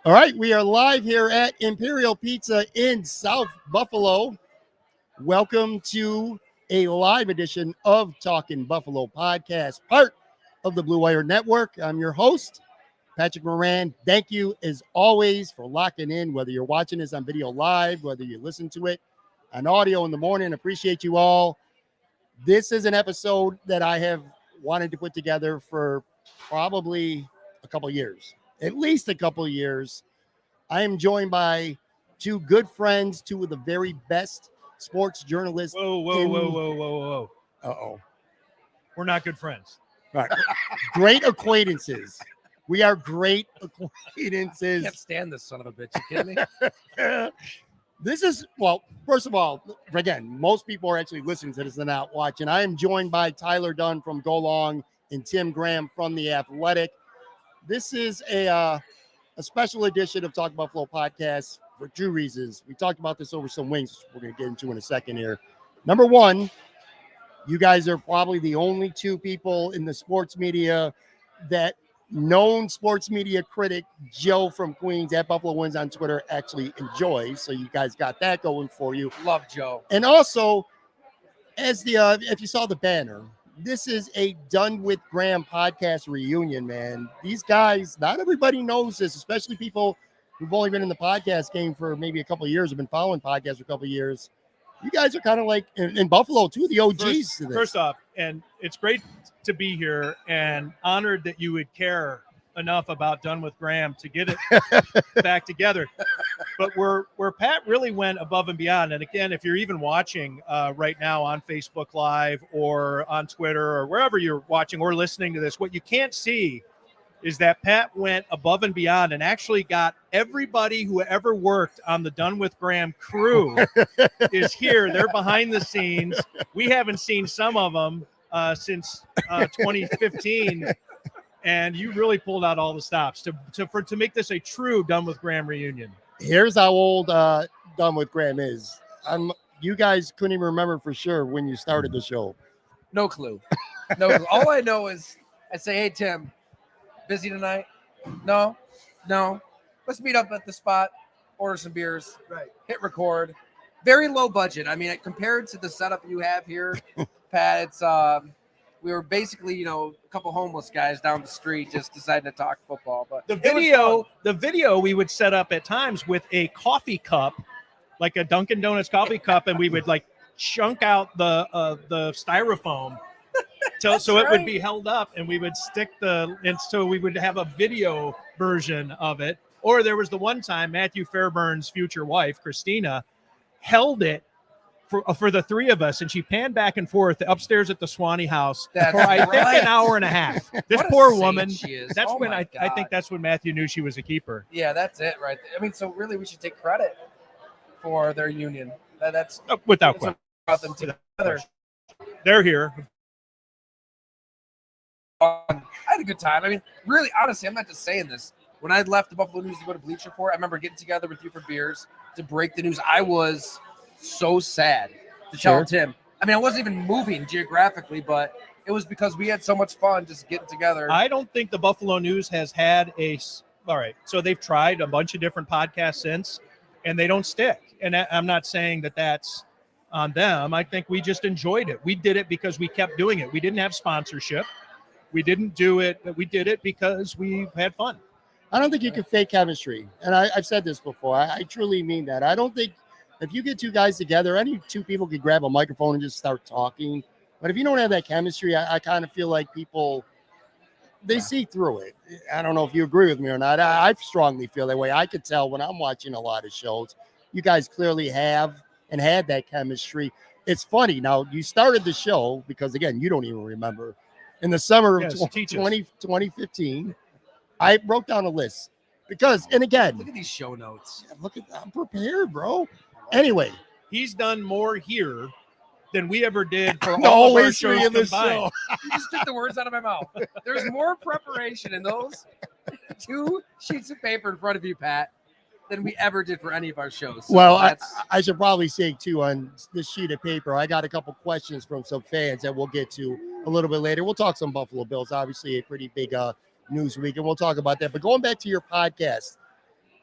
All right, we are live here at Imperial Pizza in South Buffalo. Welcome to a live edition of Talking Buffalo podcast, part of the Blue Wire Network. I'm your host, Patrick Moran. Thank you, as always, for locking in, whether you're watching this on video live, whether you listen to it on audio in the morning. Appreciate you all. This is an episode that I have wanted to put together for probably a couple years. At least a couple of years. I am joined by two good friends, two of the very best sports journalists. Whoa. Uh-oh. We're not good friends. All right. Great acquaintances. We are great acquaintances. I can't stand this son of a bitch. You kidding me? This is, well, first of all, again, most people are actually listening to this and not watching. I am joined by Tyler Dunne from Go Long and Tim Graham from The Athletic. This is a special edition of Talk Buffalo podcast for two reasons. We talked about this over some wings we're going to get into in a second here. Number one, you guys are probably the only two people in the sports media that known sports media critic Joe from Queens at Buffalo Wins on Twitter actually enjoys. So you guys got that going for you. Love Joe. And also, as the if you saw the banner, this is a Dunne with Graham podcast reunion, man. These guys, not everybody knows this, especially people who've only been in the podcast game for maybe a couple of years, have been following podcasts for a couple of years. You guys are kind of like in Buffalo, too, the OGs to this. First off, and it's great to be here and honored that you would care enough about Dunne with Graham to get it back together. But where Pat really went above and beyond, and again, if you're even watching right now on Facebook Live or on Twitter or wherever you're watching or listening to this, what you can't see is that Pat went above and beyond and actually got everybody who ever worked on the Dunne with Graham crew is here. They're behind the scenes. We haven't seen some of them since 2015. And you really pulled out all the stops to make this a true Dunne with Graham reunion. Here's how old Dunne with Graham is. You guys couldn't even remember for sure when you started the show. No clue. No clue. All I know is I say, hey, Tim, busy tonight? No. Let's meet up at the spot, order some beers, Right. Hit record. Very low budget. I mean, compared to the setup you have here, Pat, it's we were basically, a couple homeless guys down the street just deciding to talk football. But The video we would set up at times with a coffee cup, like a Dunkin' Donuts coffee cup, and we would like chunk out the styrofoam so it would be held up, and we would and so we would have a video version of it. Or there was the one time Matthew Fairbairn's future wife, Christina, held it for the three of us, and she panned back and forth upstairs at the Swanee house for I think an hour and a half. This poor woman. That's when I think that's when Matthew knew she was a keeper. Yeah, that's it right there. I mean, so really we should take credit for their union. That's Without question. Brought them together. They're here. I had a good time. I mean, really, honestly, I'm not just saying this. When I left the Buffalo News to go to Bleacher Report, I remember getting together with you for beers to break the news. I was so sad to tell Tim. I mean, I wasn't even moving geographically, but it was because we had so much fun just getting together. I don't think the Buffalo News has had all right. So they've tried a bunch of different podcasts since, and they don't stick. And I'm not saying that that's on them. I think we just enjoyed it. We did it because we kept doing it. We didn't have sponsorship. We didn't do it. We did it because we had fun. I don't think you can fake chemistry. And I've said this before. I truly mean that. I don't think if you get two guys together, any two people could grab a microphone and just start talking. But if you don't have that chemistry, I kind of feel like people, they see through it. I don't know if you agree with me or not. I strongly feel that way. I could tell when I'm watching a lot of shows. You guys clearly have and had that chemistry. It's funny. Now, you started the show because, again, you don't even remember. In the summer of 2015, I wrote down a list because, and again, look at these show notes. I'm prepared, bro. Anyway, he's done more here than we ever did for all of our shows combined. You just took the words out of my mouth. There's more preparation in those 2 sheets of paper in front of you, Pat, than we ever did for any of our shows. So well, I should probably say, too, on this sheet of paper, I got a couple questions from some fans that we'll get to a little bit later. We'll talk some Buffalo Bills, obviously a pretty big news week, and we'll talk about that. But going back to your podcast,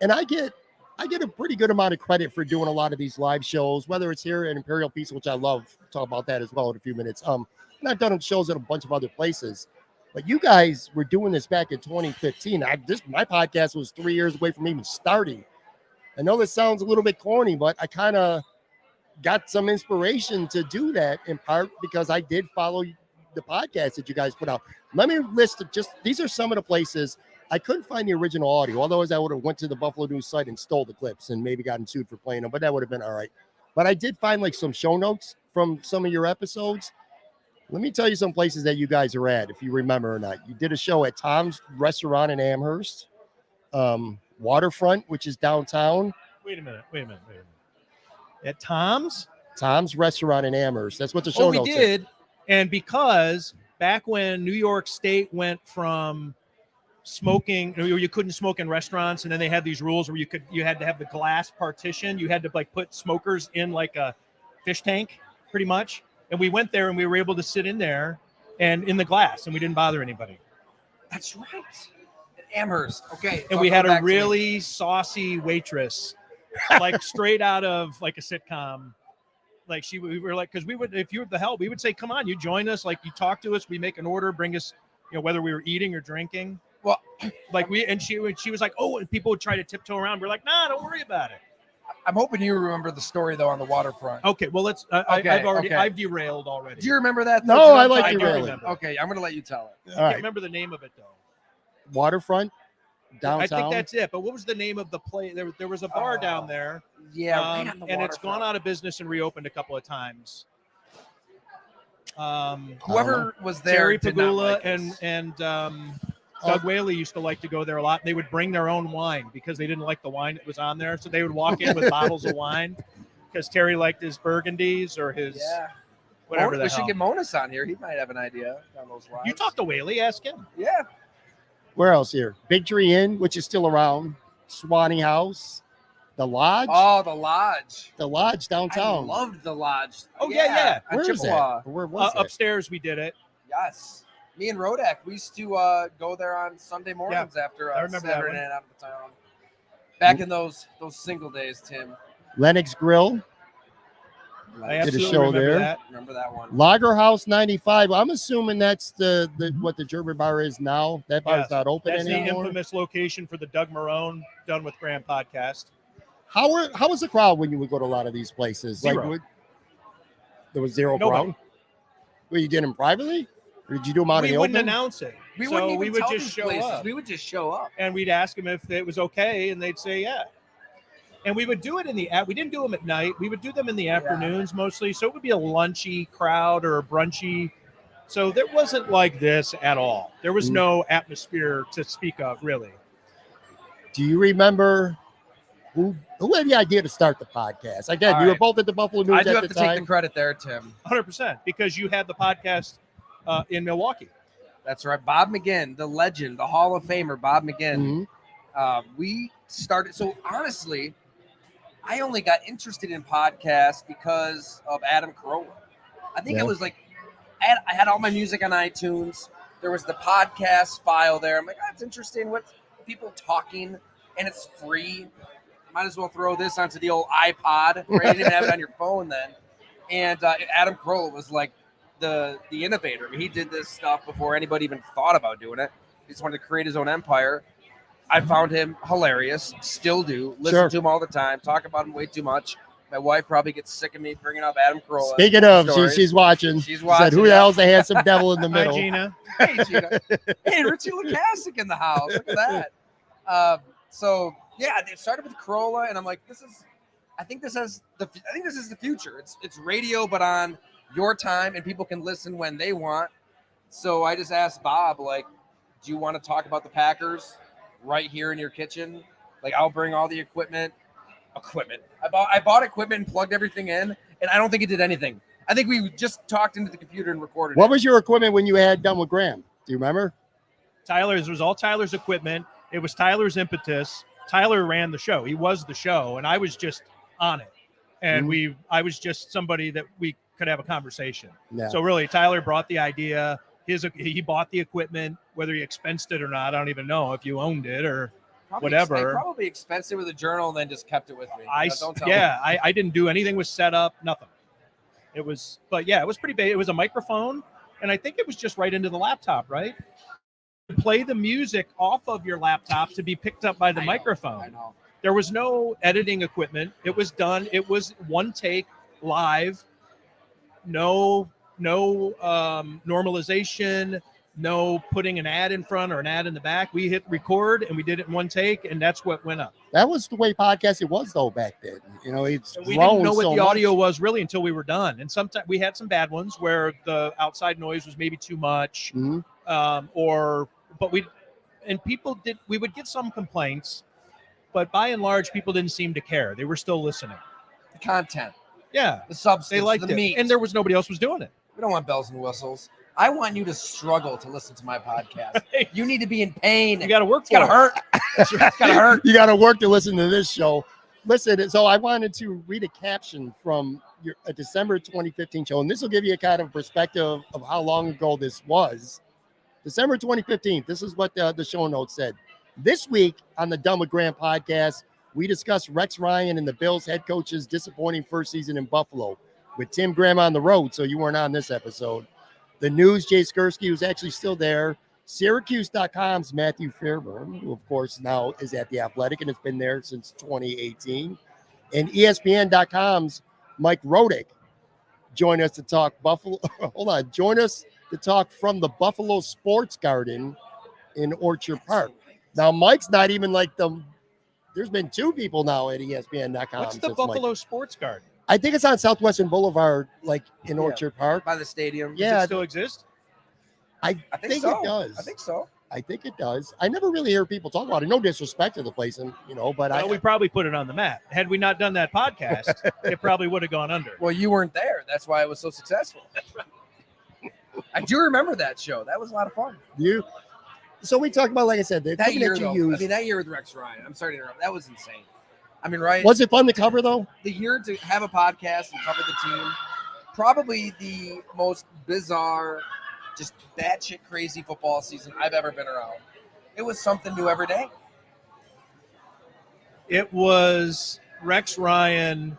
And I get a pretty good amount of credit for doing a lot of these live shows, whether it's here at Imperial Pizza, which I love. Talk about that as well in a few minutes. And I've done shows at a bunch of other places. But you guys were doing this back in 2015. My podcast was 3 years away from even starting. I know this sounds a little bit corny, but I kind of got some inspiration to do that in part because I did follow the podcast that you guys put out. Let me list these are some of the places. I couldn't find the original audio. Otherwise, I would have went to the Buffalo News site and stole the clips and maybe gotten sued for playing them, but that would have been all right. But I did find like some show notes from some of your episodes. Let me tell you some places that you guys are at, if you remember or not. You did a show at Tom's Restaurant in Amherst, Waterfront, which is downtown. Wait a minute. At Tom's Restaurant in Amherst. That's what the show notes we did. And because back when New York State went from smoking, you couldn't smoke in restaurants, and then they had these rules where you had to have the glass partition. You had to like put smokers in like a fish tank, pretty much. And we went there and we were able to sit in there and in the glass, and we didn't bother anybody. That's right. At Amherst. Okay. And we had a really saucy waitress, like straight out of like a sitcom. Like we were like, because we would, if you were the help, we would say, come on, you join us. Like you talk to us, we make an order, bring us, whether we were eating or drinking. Well, like she was like, oh, and people would try to tiptoe around. We're like, nah, don't worry about it. I'm hoping you remember the story though on the waterfront. Okay, well let's. I've derailed already. Do you remember that? No, I like derailing. Okay, I'm gonna let you tell it. I can't remember the name of it though. Waterfront, downtown. I think that's it. But what was the name of the place? There was a bar down there. Yeah, right on the and it's gone out of business and reopened a couple of times. Whoever was there, Terry Pagula and Doug Whaley used to like to go there a lot. They would bring their own wine because they didn't like the wine that was on there. So they would walk in with bottles of wine because Terry liked his Burgundies or his whatever. We should get Monas on here. He might have an idea on those lines. You talk to Whaley, ask him. Yeah. Where else here? Big Tree Inn, which is still around. Swanee House. The Lodge. Oh, the Lodge. The Lodge downtown. I loved the Lodge. Oh, yeah. Where is that? Where was that? Upstairs we did it. Yes. Me and Rodak, we used to go there on Sunday mornings after Saturday night out of the town. Back in those single days, Tim. Lennox Grill. I did a show there. Remember that one. Lager House 95. I'm assuming that's the what the German bar is now. That bar is not open anymore. That's the infamous location for the Doug Moran Dunne with Graham podcast. How was the crowd when you would go to a lot of these places? Zero. There was zero crowd? Well, you did them privately? Or did you do them out in the open? We wouldn't announce it. We would just show up. We would just show up. And we'd ask them if it was okay, and they'd say yeah. And we would do it we didn't do them at night. We would do them in the afternoons mostly. So it would be a lunchy crowd or a brunchy. So there wasn't like this at all. There was no atmosphere to speak of, really. Do you remember who had the idea to start the podcast? Again, you were both at the Buffalo News at the time. I do have to take the credit there, Tim. 100%, because you had the podcast in Milwaukee. That's right. Bob McGinn, the legend, the Hall of Famer, Bob McGinn. We started. So honestly, I only got interested in podcasts because of Adam Carolla. I think it was like, I had all my music on iTunes. There was the podcast file there. I'm like, that's interesting. What's people talking, and it's free. Might as well throw this onto the old iPod. Right? You didn't even have it on your phone then. And Adam Carolla was like the innovator. I mean, he did this stuff before anybody even thought about doing it. He just wanted to create his own empire. I found him hilarious. Still do. Listen to him all the time. Talk about him way too much. My wife probably gets sick of me bringing up Adam Carolla. Speaking of, she's watching. She's watching. Said, who the hell's the handsome devil in the middle? Hi, Gina. Hey, Gina. Hey, Richie Lukasik in the house. Look at that. So yeah, they started with Carolla, and I'm like, I think this is the future. It's radio, but on your time, and people can listen when they want. So I just asked Bob, like, do you want to talk about the Packers right here in your kitchen? Like, I'll bring all the equipment. I bought equipment and plugged everything in, and I don't think it did anything. I think we just talked into the computer and recorded What was your equipment when you had Dunne with Graham? Do you remember? It was all Tyler's equipment. It was Tyler's impetus. Tyler ran the show. He was the show, and I was just on it. And I was just somebody that we could have a conversation. Yeah. So really, Tyler brought the idea. He bought the equipment, whether he expensed it or not. I don't even know if you owned it or whatever. Probably expensed it with a journal and then just kept it with me. Don't tell me. I didn't do anything was set up, nothing. It was pretty big. It was a microphone, and I think it was just right into the laptop, right? Play the music off of your laptop to be picked up by the microphone. I know. There was no editing equipment. It was done. It was one take live. No normalization. No putting an ad in front or an ad in the back. We hit record and we did it in one take, and that's what went up. That was the way podcasting was though back then. You know, it's we didn't know what so the audio much. was really until we were done. And sometimes we had some bad ones where the outside noise was maybe too much, Mhm. we would get some complaints, but by and large, people didn't seem to care. They were still listening. The content, Yeah, the substance, they liked the it, meat. and there was nobody else was doing it. We don't want bells and whistles. I want you to struggle to listen to my podcast. You need to be in pain. You got to work. It's gotta hurt. It's gotta hurt. You got to work to listen to this show. Listen, so I wanted to read a caption from a December 2015 show, and this will give you a kind of perspective of how long ago this was. December 2015. This is what the show notes said. This week on the Dunne and Graham podcast, we discussed Rex Ryan and the Bills head coach's disappointing first season in Buffalo with Tim Graham on the road, so you weren't on this episode. The News, Jay Skursky, who's actually still there. Syracuse.com's Matthew Fairburn, who, of course, now is at The Athletic and has been there since 2018. And ESPN.com's Mike Rodick join us to talk Buffalo. Hold on. Join us to talk from the Buffalo Sports Garden in Orchard Park. Now, Mike's not even like there's been two people now at ESPN.com. What's the Buffalo Sports Garden? I think it's on Southwestern Boulevard, like in Orchard Park. By the stadium. Yeah. Does it still exist? I think so. it does. I think so. I think it does. I never really hear people talk about it. No disrespect to the place, and but we probably put it on the map. Had we not done that podcast, it probably would have gone under. Well, you weren't there. That's why it was so successful. I do remember that show. That was a lot of fun. So we talked about, like I said, That year, though. That year with Rex Ryan. I'm sorry to interrupt. That was insane. I mean, right? Was it fun to cover though? The year to have a podcast and cover the team, probably the most bizarre, just batshit crazy football season I've ever been around. It was something new every day. It was Rex Ryan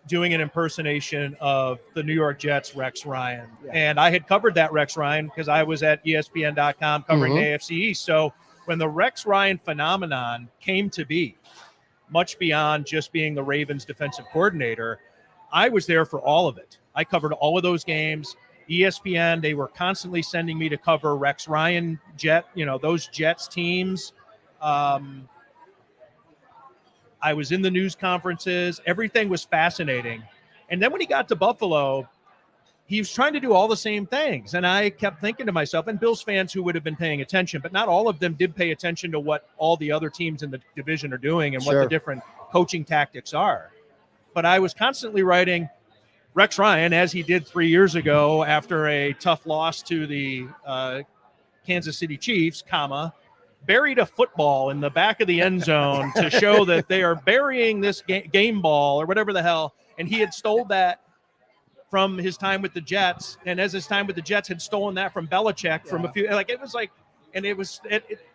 doing an impersonation of the New York Jets, Rex Ryan. Yeah. And I had covered that Rex Ryan because I was at ESPN.com covering the AFC East. So when the Rex Ryan phenomenon came to be, much beyond just being the Ravens defensive coordinator, I was there for all of it. I covered all of those games. ESPN, they were constantly sending me to cover Rex Ryan those Jets teams. I was in the news conferences. Everything was fascinating. And then when he got to Buffalo, he was trying to do all the same things. And I kept thinking to myself, and Bills fans who would have been paying attention, but not all of them did pay attention to what all the other teams in the division are doing and what the different coaching tactics are. But I was constantly writing Rex Ryan, as he did 3 years ago after a tough loss to the Kansas City Chiefs, buried a football in the back of the end zone to show that they are burying this game ball or whatever the hell. And he had stole that from his time with the Jets. And as his time with the Jets had stolen that from Belichick from a few,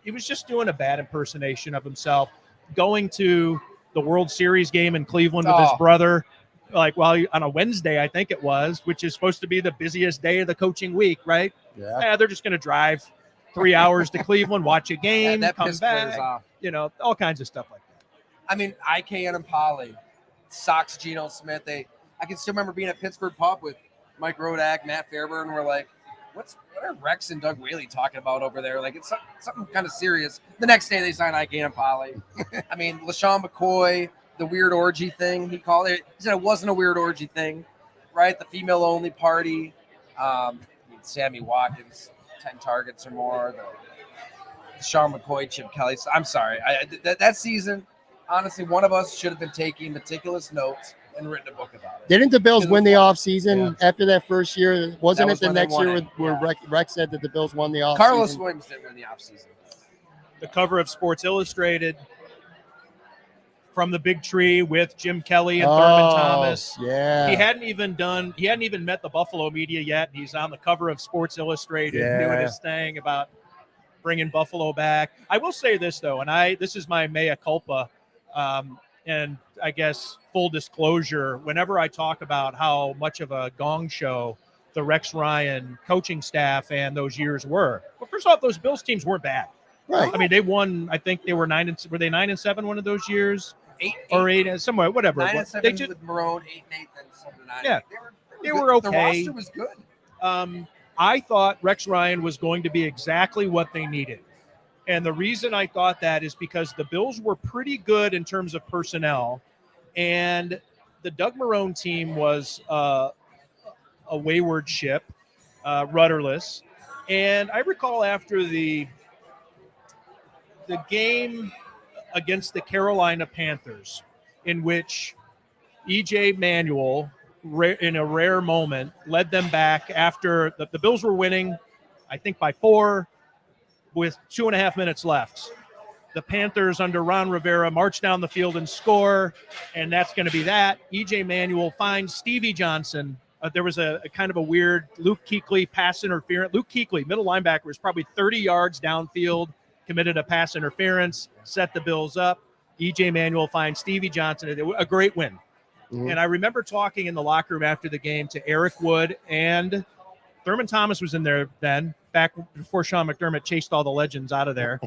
he was just doing a bad impersonation of himself, going to the World Series game in Cleveland with his brother, on a Wednesday, I think it was, which is supposed to be the busiest day of the coaching week, right? Yeah. They're just going to drive 3 hours to Cleveland, watch a game, come back, all kinds of stuff like that. I mean, IK and Polly, Sox, Geno Smith. I can still remember being at Pittsburgh Pub with Mike Rodak, Matt Fairburn. We're like, what are Rex and Doug Whaley talking about over there? Like, it's something kind of serious. The next day they signed IK and Polly. I mean, LaShawn McCoy, the weird orgy thing, he called it. He said it wasn't a weird orgy thing, right? The female-only party. Sammy Watkins, 10 targets or more. The Sean McCoy, Chip Kelly. I'm sorry. That season, honestly, one of us should have been taking meticulous notes and written a book about it. Didn't the Bills win the offseason after that first year? Wasn't it the next year where Rex said that the Bills won the offseason? Carlos Williams didn't win the offseason. The cover of Sports Illustrated from the big tree with Jim Kelly and Thurman Thomas. Yeah. He hadn't even met the Buffalo media yet. He's on the cover of Sports Illustrated doing his thing about bringing Buffalo back. I will say this, though, and this is my mea culpa, and I guess full disclosure, whenever I talk about how much of a gong show the Rex Ryan coaching staff and those years were. Well, first off, those Bills teams weren't bad. Right. I mean, they won. I think they were 9-7 one of those years, 8 or 8 somewhere, whatever. 9-7 They just, with Marone, 8-8, then 7-9. Yeah. They were good. okay. The roster was good. I thought Rex Ryan was going to be exactly what they needed. And the reason I thought that is because the Bills were pretty good in terms of personnel, and the Doug Marone team was a wayward ship, rudderless. And I recall after the game against the Carolina Panthers, in which E.J. Manuel, in a rare moment, led them back after the Bills were winning, I think by 4, with 2.5 minutes left. The Panthers under Ron Rivera march down the field and score, and that's going to be that. E.J. Manuel finds Stevie Johnson. There was a kind of a weird Luke Kuechly pass interference. Luke Kuechly, middle linebacker, was probably 30 yards downfield, committed a pass interference, set the Bills up. E.J. Manuel finds Stevie Johnson. A great win. Mm-hmm. And I remember talking in the locker room after the game to Eric Wood, and Thurman Thomas was in there then, back before Sean McDermott chased all the legends out of there.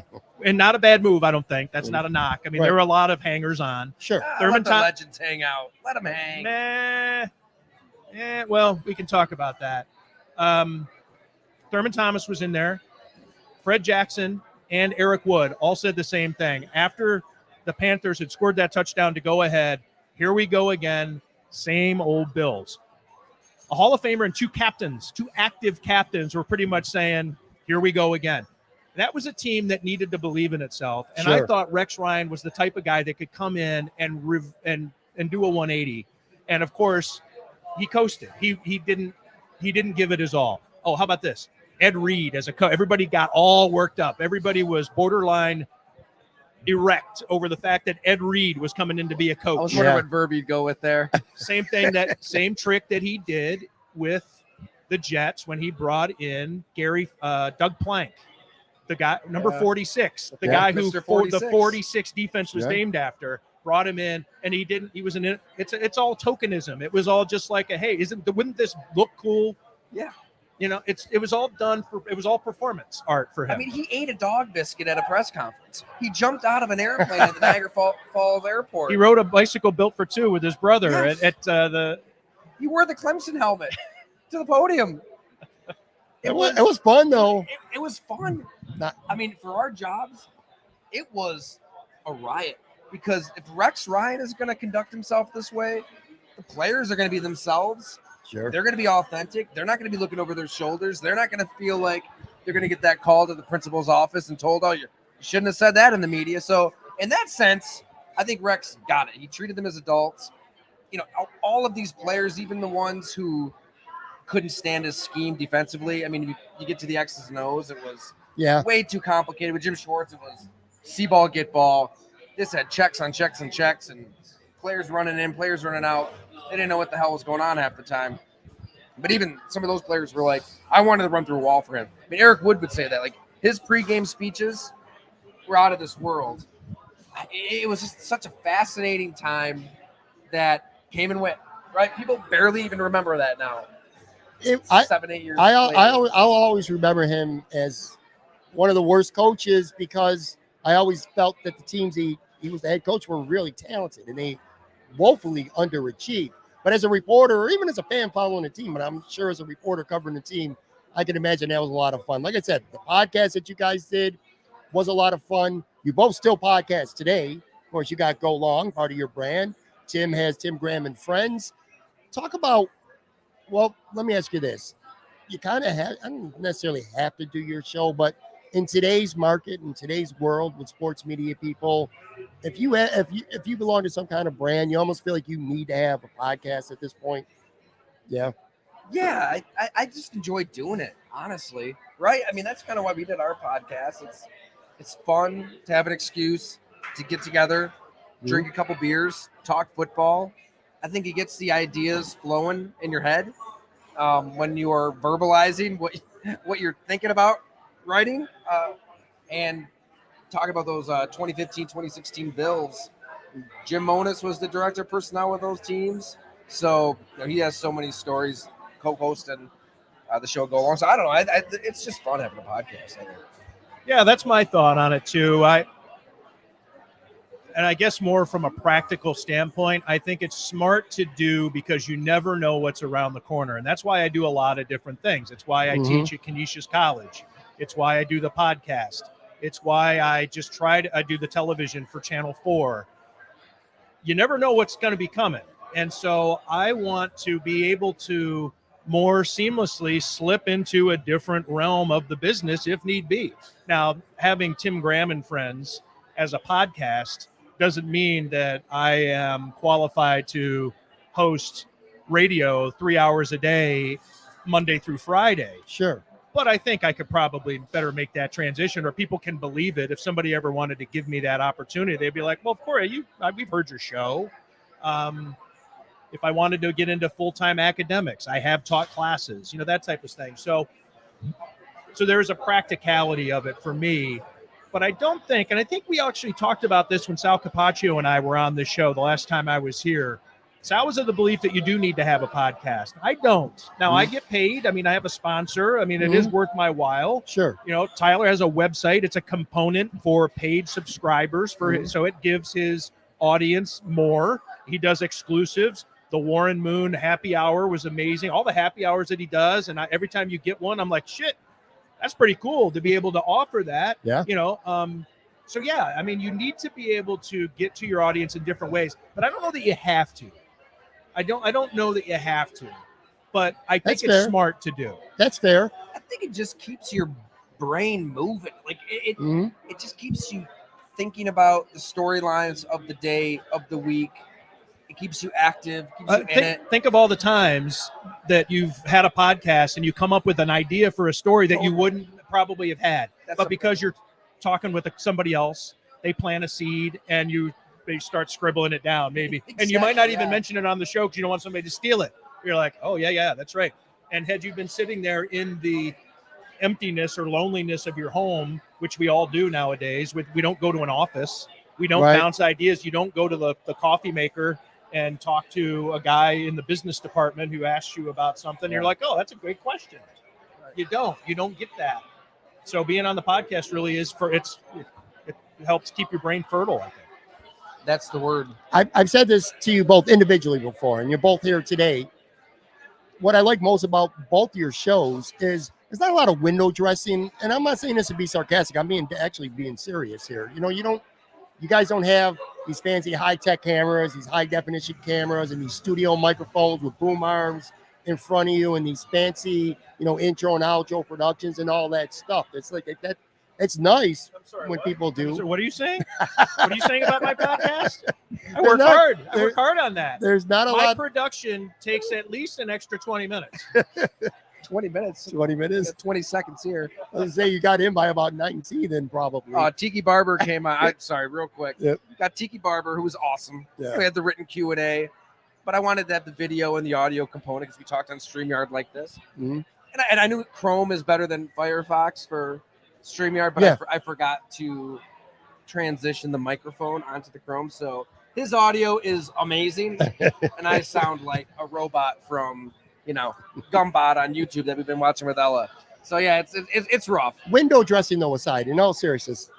And not a bad move, I don't think. That's not a knock. I mean, There were a lot of hangers on. Sure. Let the legends hang out. Let them hang. Well, we can talk about that. Thurman Thomas was in there. Fred Jackson and Eric Wood all said the same thing. After the Panthers had scored that touchdown to go ahead, here we go again, same old Bills. A Hall of Famer and 2 active captains were pretty much saying, here we go again. That was a team that needed to believe in itself. And Sure. I thought Rex Ryan was the type of guy that could come in and do a 180. And of course, he coasted. He didn't give it his all. Oh, how about this? Ed Reed as a coach. Everybody got all worked up. Everybody was borderline erect over the fact that Ed Reed was coming in to be a coach. I was wondering what verb you'd go with there. Same trick that he did with the Jets when he brought in Doug Plank, the guy number 46, the guy who the 46 defense was named after. Brought him in, and he didn't. He was it's all tokenism. It was all just like wouldn't this look cool? Yeah. It was all done it was all performance art for him. I mean, he ate a dog biscuit at a press conference. He jumped out of an airplane at the Niagara Falls Airport. He rode a bicycle built for 2 with his brother He wore the Clemson helmet to the podium. It was fun, though. It was fun. I mean, for our jobs, it was a riot. Because if Rex Ryan is going to conduct himself this way, the players are going to be themselves. Sure. They're going to be authentic. They're not going to be looking over their shoulders. They're not going to feel like they're going to get that call to the principal's office and told, oh, you shouldn't have said that in the media. So in that sense, I think Rex got it. He treated them as adults. All of these players, even the ones who couldn't stand his scheme defensively. I mean, you get to the X's and O's, it was way too complicated. With Jim Schwartz, it was see ball, get ball. This had checks on checks and checks, and players running in, players running out. They didn't know what the hell was going on half the time. But even some of those players were like, I wanted to run through a wall for him. I mean, Eric Wood would say that. Like, his pregame speeches were out of this world. It was just such a fascinating time that came and went, right? People barely even remember that now. 7, 8 years later. I'll always remember him as one of the worst coaches because I always felt that the teams he was the head coach were really talented and they woefully underachieved. But as a reporter, or even as a fan following the team, and I'm sure as a reporter covering the team, I can imagine that was a lot of fun. Like I said, the podcast that you guys did was a lot of fun. You both still podcast today. Of course, you got Go Long, part of your brand. Tim has Tim Graham and Friends. Talk about, well, let me ask you this. You kind of have, I don't necessarily have to do your show, but in today's market, in today's world with sports media people, if you belong to some kind of brand, you almost feel like you need to have a podcast at this point. Yeah. Yeah, I just enjoy doing it, honestly. Right? I mean, that's kind of why we did our podcast. It's fun to have an excuse to get together, drink a couple beers, talk football. I think it gets the ideas flowing in your head when you are verbalizing what you're thinking about writing. And talk about those 2015, 2016 Bills. Jim Monis was the director of personnel with those teams. So he has so many stories co-hosting the show go on. So I don't know. It's just fun having a podcast. I think. Yeah, that's my thought on it too. And I guess more from a practical standpoint, I think it's smart to do because you never know what's around the corner. And that's why I do a lot of different things. It's why I teach at Canisius College. It's why I do the podcast. It's why I just I do the television for Channel 4. You never know what's going to be coming. And so I want to be able to more seamlessly slip into a different realm of the business if need be. Now, having Tim Graham and Friends as a podcast doesn't mean that I am qualified to host radio 3 hours a day, Monday through Friday. Sure. But I think I could probably better make that transition, or people can believe it. If somebody ever wanted to give me that opportunity, they'd be like, well, Corey, we've heard your show. If I wanted to get into full-time academics, I have taught classes, that type of thing. So there's a practicality of it for me. But I don't think, and I think we actually talked about this when Sal Capaccio and I were on this show the last time I was here. Sal was of the belief that you do need to have a podcast. I don't. Now, I get paid. I mean, I have a sponsor. I mean, it is worth my while. Sure. Tyler has a website. It's a component for paid subscribers so it gives his audience more. He does exclusives. The Warren Moon happy hour was amazing. All the happy hours that he does. And every time you get one, I'm like, shit, that's pretty cool to be able to offer that. Yeah. So yeah, I mean, you need to be able to get to your audience in different ways, but I don't know that you have to. I don't know that you have to, but I think it's smart to do. That's fair. I think it just keeps your brain moving. Like it just keeps you thinking about the storylines of the day, of the week. It keeps you active, keeps you in it. Think of all the times that you've had a podcast and you come up with an idea for a story that you wouldn't probably have had. Because you're talking with somebody else, they plant a seed and they start scribbling it down maybe. Exactly, and you might not even mention it on the show because you don't want somebody to steal it. You're like, oh, yeah, that's right. And had you been sitting there in the emptiness or loneliness of your home, which we all do nowadays, we don't go to an office. We don't bounce ideas. You don't go to the coffee maker and talk to a guy in the business department who asks you about something. You're like, oh, that's a great question. You don't get that. So being on the podcast really is it helps keep your brain fertile, I think. That's the word. I've said this to you both individually before, and you're both here today. What I like most about both your shows is there's not a lot of window dressing, and I'm not saying this to be sarcastic. I'm actually being serious here. You guys don't have these fancy high-tech cameras, these high-definition cameras, and these studio microphones with boom arms in front of you, and these fancy, intro and outro productions and all that stuff. It's like that. It's nice when people do. So what are you saying? What are you saying about my podcast? I work hard. I work hard on that. There's not a lot. My production takes at least an extra 20 minutes. 20 minutes. 20 minutes. 20 seconds here. I was say you got in by about 19 then probably. Tiki Barber came on. Sorry, real quick. Yep. Got Tiki Barber, who was awesome. Yeah. We had the written Q&A, but I wanted to have the video and the audio component because we talked on StreamYard like this. Mm-hmm. And I knew Chrome is better than Firefox for StreamYard, but I forgot to transition the microphone onto the Chrome. So his audio is amazing, and I sound like a robot from Gumbot on YouTube that we've been watching with Ella. So yeah, it's rough. Window dressing though aside, in all seriousness,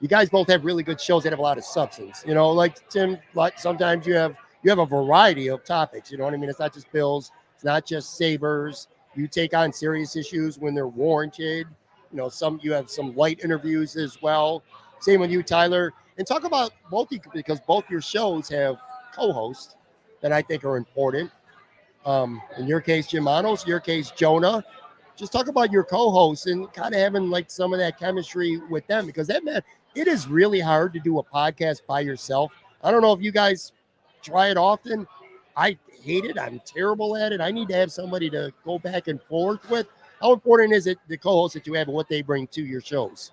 you guys both have really good shows that have a lot of substance. Like Tim, like sometimes you have a variety of topics. You know what I mean? It's not just Bills, it's not just Sabres. You take on serious issues when they're warranted. You have some light interviews as well. Same with you, Tyler. And talk about both you, because both your shows have co-hosts that I think are important. In your case, Jim Manos, your case, Jonah. Just talk about your co-hosts and kind of having like some of that chemistry with them, because it is really hard to do a podcast by yourself. I don't know if you guys try it often. I hate it. I'm terrible at it. I need to have somebody to go back and forth with. How important is it, the co-hosts that you have and what they bring to your shows?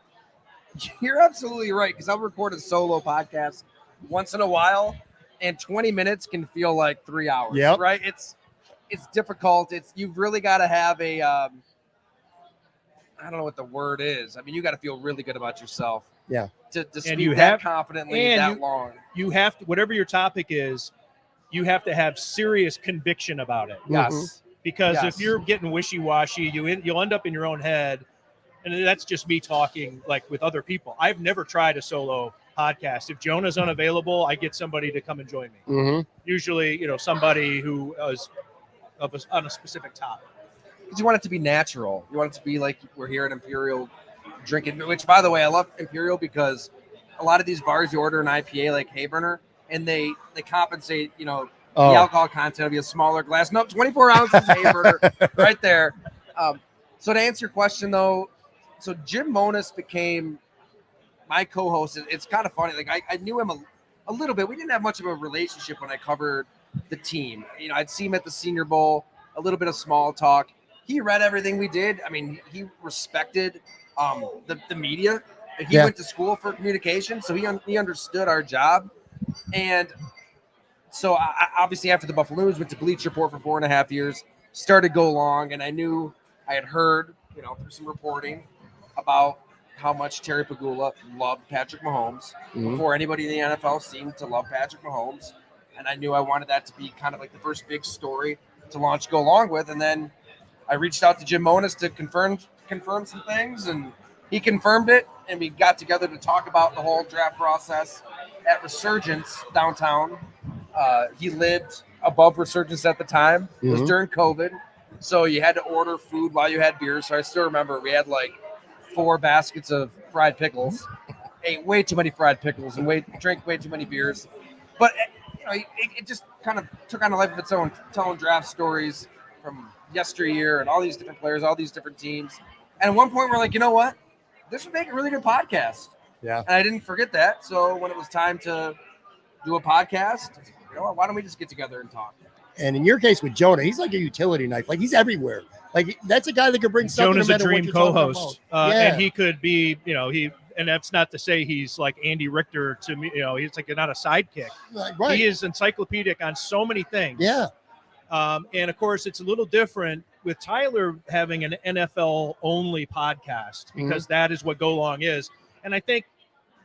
You're absolutely right, because I'll record a solo podcast once in a while, and 20 minutes can feel like 3 hours. Yep. Right? It's difficult. You've really got to have a I don't know what the word is. I mean, you got to feel really good about yourself. Yeah. To speak you that have- confidently and that long. You have to, whatever your topic is, you have to have serious conviction about it. Yes. Because Yes. if you're getting wishy-washy, you'll end up in your own head. And that's just me talking like with other people. I've never tried a solo podcast. If Jonah's unavailable, I get somebody to come and join me. Mm-hmm. Usually, somebody who is on a specific topic. Because you want it to be natural. You want it to be like we're here at Imperial drinking, which, by the way, I love Imperial because a lot of these bars you order an IPA like Hayburner, and they compensate, the alcohol content of a smaller glass. Nope, 24 ounces Hayburner right there. So to answer your question, though, so Jim Monis became my co-host. It's kind of funny. Like I knew him a little bit. We didn't have much of a relationship when I covered the team. I'd see him at the Senior Bowl, a little bit of small talk. He read everything we did. I mean, he respected the media. He went to school for communication, so he understood our job. And so I obviously after the Buffalo News, went to Bleacher Report for 4.5 years, started Go Long, and I knew I had heard, through some reporting about how much Terry Pagula loved Patrick Mahomes before anybody in the NFL seemed to love Patrick Mahomes. And I knew I wanted that to be kind of like the first big story to launch Go Long with. And then I reached out to Jim Monis to confirm some things, and he confirmed it. And we got together to talk about the whole draft process at Resurgence downtown. He lived above Resurgence at the time. It was during COVID. So you had to order food while you had beer. So I still remember we had like 4 baskets of fried pickles, ate way too many fried pickles, and drank way too many beers. But it just kind of took on a life of its own, telling draft stories from yesteryear and all these different players, all these different teams. And at one point, we're like, you know what? This would make a really good podcast. Yeah. And I didn't forget that. So when it was time to do a podcast, why don't we just get together and talk? And in your case with Jonah, he's like a utility knife. Like he's everywhere. Like that's a guy that could bring something. Jonah's a dream co-host, and he could be, and that's not to say he's like Andy Richter to me. He's like not a sidekick. Right. He is encyclopedic on so many things. Yeah. And of course, it's a little different with Tyler having an NFL only podcast because that is what Go Long is. And I think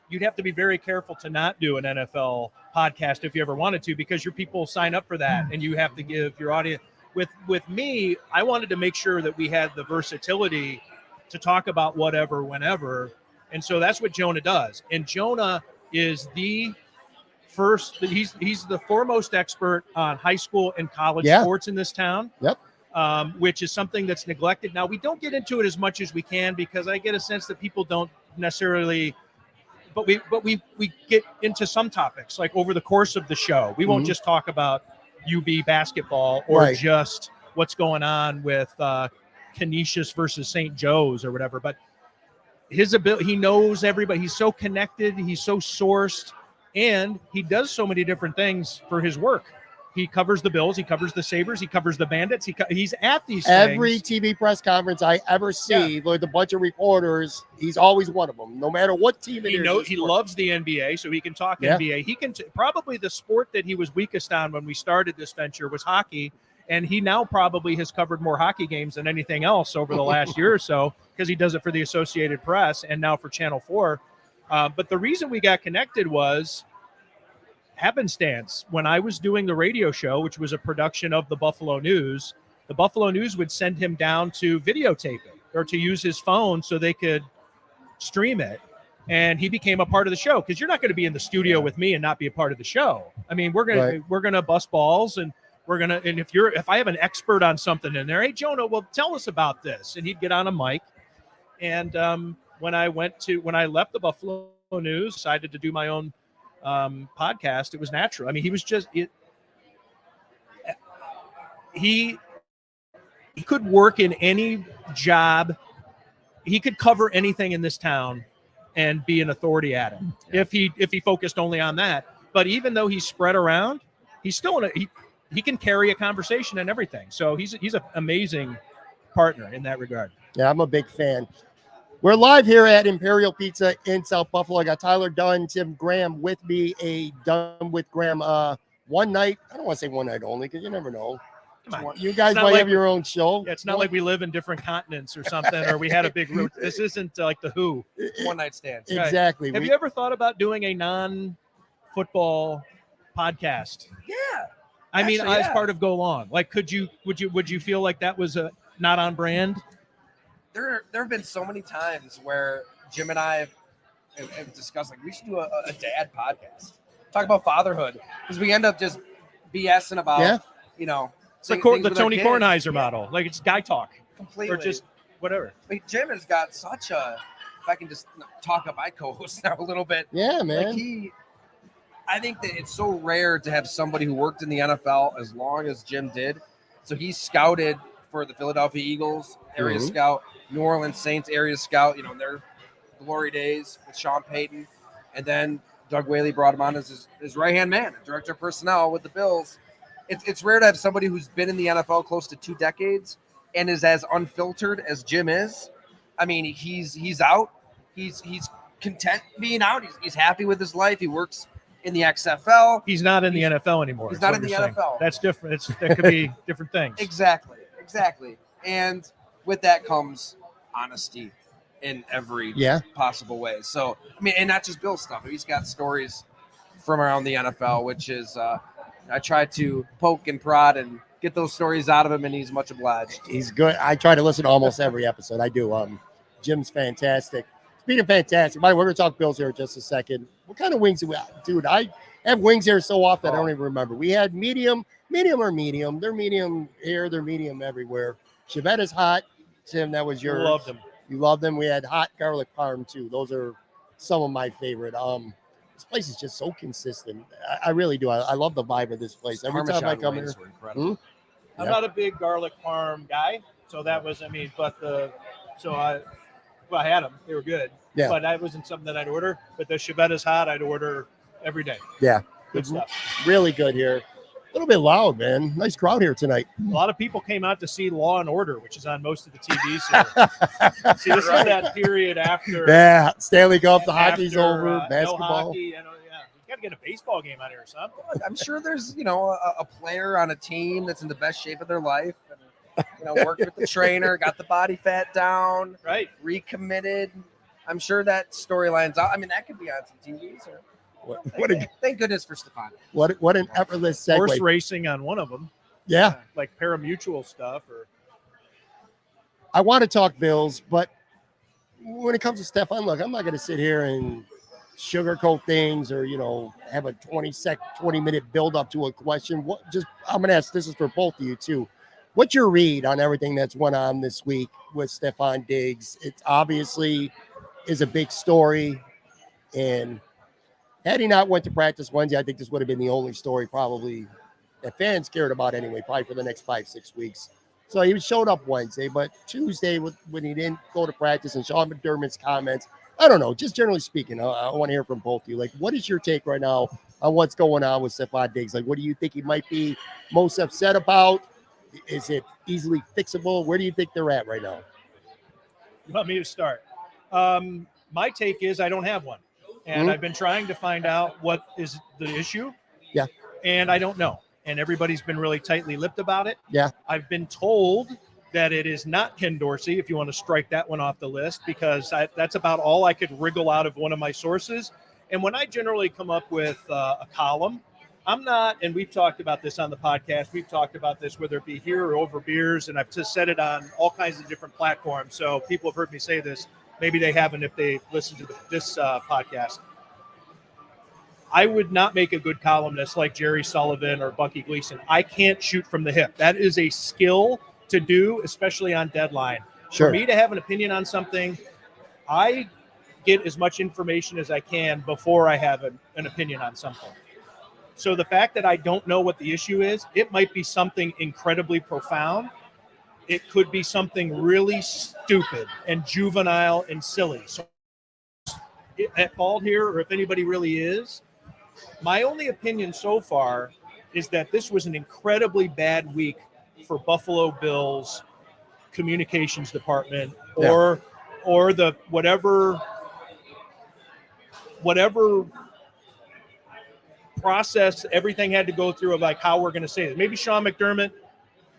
you'd have to be very careful to not do an NFL podcast if you ever wanted to, because your people sign up for that and you have to give your audience. With me, I wanted to make sure that we had the versatility to talk about whatever, whenever. And so that's what Jonah does. And Jonah is he's the foremost expert on high school and college sports in this town. Yep. Which is something that's neglected. Now, we don't get into it as much as we can because I get a sense that people don't necessarily, but we get into some topics like over the course of the show. We won't just talk about UB basketball or just what's going on with Canisius versus St. Joe's or whatever. But his ability, he knows everybody. He's so connected. He's so sourced, and he does so many different things for his work. He covers the Bills. He covers the Sabres. He covers the Bandits. He's at these every things. TV press conference I ever see with a bunch of reporters. He's always one of them, no matter what team it is. He loves the NBA, so he can talk NBA. He can probably the sport that he was weakest on when we started this venture was hockey, and he now probably has covered more hockey games than anything else over the last year or so because he does it for the Associated Press and now for Channel 4. But the reason we got connected was happenstance. When I was doing the radio show, which was a production of the Buffalo News would send him down to videotape it or to use his phone so they could stream it. And he became a part of the show because you're not going to be in the studio with me and not be a part of the show. I mean, we're going to bust balls and if I have an expert on something in there, hey, Jonah, well, tell us about this. And he'd get on a mic. And when I left the Buffalo News, decided to do my own podcast, it was natural. I mean, he was just he could work in any job. He could cover anything in this town and be an authority at it if he focused only on that. But even though he's spread around, he's still he can carry a conversation and everything. So he's an amazing partner in that regard. Yeah, I'm a big fan. We're live here at Imperial Pizza in South Buffalo. I got Tyler Dunne, Tim Graham with me, a Dunne with Graham one night. I don't want to say one night only because you never know. Come on. You guys It's not might like have your own show. Yeah, it's not like we live in different continents or something, or we had a big root. This isn't like the Who. One night stands. Exactly. Have you ever thought about doing a non-football podcast? Yeah. I mean, Actually, as yeah. part of Go Long, like, would you feel like that was not on brand? There have been so many times where Jim and I have discussed, like, we should do a dad podcast. Talk about fatherhood. Because we end up just BSing about, you know, It's the Tony Kornheiser model. Like, it's guy talk. Completely. Or just whatever. I mean, Jim has got such a, if I can just talk up my co-host now a little bit. Yeah, man. Like I think that it's so rare to have somebody who worked in the NFL as long as Jim did. So he scouted for the Philadelphia Eagles, area scout, New Orleans Saints area scout, you know, in their glory days with Sean Payton. And then Doug Whaley brought him on as his right-hand man, director of personnel with the Bills. It's rare to have somebody who's been in the NFL close to 2 decades and is as unfiltered as Jim is. I mean, he's out. He's content being out. He's happy with his life. He works in the XFL. He's not in the NFL anymore. He's not in the NFL. That's different. That could be different things. Exactly. And with that comes honesty in every possible way. So, I mean, and not just Bill stuff. He's got stories from around the NFL, which is I try to poke and prod and get those stories out of him, and he's much obliged. He's good. I try to listen to almost every episode. I do. Jim's fantastic. Speaking of fantastic, by the way, we're going to talk Bills here in just a second. What kind of wings do we have? Dude, I have wings here so often I don't even remember. We had medium. They're medium here. They're medium everywhere. Chevetta's hot. Tim, that was yours. Loved them. You love them. We had hot garlic parm too. Those are some of my favorite. This place is just so consistent. I really do. I love the vibe of this place. Every time I come here, I'm not a big garlic parm guy, so that was I had them. They were good. Yeah. But that wasn't something that I'd order. But the Chevetta's hot, I'd order every day. Yeah. Good stuff. Really good here. A little bit loud, man. Nice crowd here tonight. A lot of people came out to see Law and Order, which is on most of the TVs here. See, this is that period after. Yeah, Stanley Cup, the hockey's over, basketball. No hockey, you got to get a baseball game out here or something. I'm sure there's, a player on a team that's in the best shape of their life. Worked with the trainer, got the body fat down, right? Recommitted. I'm sure that storyline's out. I mean, that could be on some TVs. Thank goodness for Stefan. What an effortless segue. Horse racing on one of them. Yeah. Like parimutuel stuff. I want to talk Bills, but when it comes to Stefan, look, I'm not going to sit here and sugarcoat things or, have a 20-minute build up to a question. I'm going to ask, this is for both of you too. What's your read on everything that's went on this week with Stefan Diggs? It obviously is a big story, and had he not went to practice Wednesday, I think this would have been the only story probably that fans cared about anyway, probably for the next 5-6 weeks. So he showed up Wednesday, but Tuesday when he didn't go to practice and Sean McDermott's comments, I don't know, just generally speaking, I want to hear from both of you. Like, what is your take right now on what's going on with Stefan Diggs? Like, what do you think he might be most upset about? Is it easily fixable? Where do you think they're at right now? You want me to start? My take is I don't have one. And I've been trying to find out what is the issue. Yeah. And I don't know. And everybody's been really tightly lipped about it. Yeah. I've been told that it is not Ken Dorsey, if you want to strike that one off the list, because that's about all I could wriggle out of one of my sources. And when I generally come up with a column, I'm not, and we've talked about this on the podcast, we've talked about this, whether it be here or over beers, and I've just said it on all kinds of different platforms. So people have heard me say this. Maybe they haven't if they listen to this podcast. I would not make a good columnist like Jerry Sullivan or Bucky Gleason. I can't shoot from the hip. That is a skill to do, especially on deadline. Sure. For me to have an opinion on something, I get as much information as I can before I have an opinion on something. So the fact that I don't know what the issue is, it might be something incredibly profound. It could be something really stupid and juvenile and silly. So at fault here, or if anybody really is, my only opinion so far is that this was an incredibly bad week for Buffalo Bills communications department or the whatever process everything had to go through of like how we're going to say it. Maybe Sean McDermott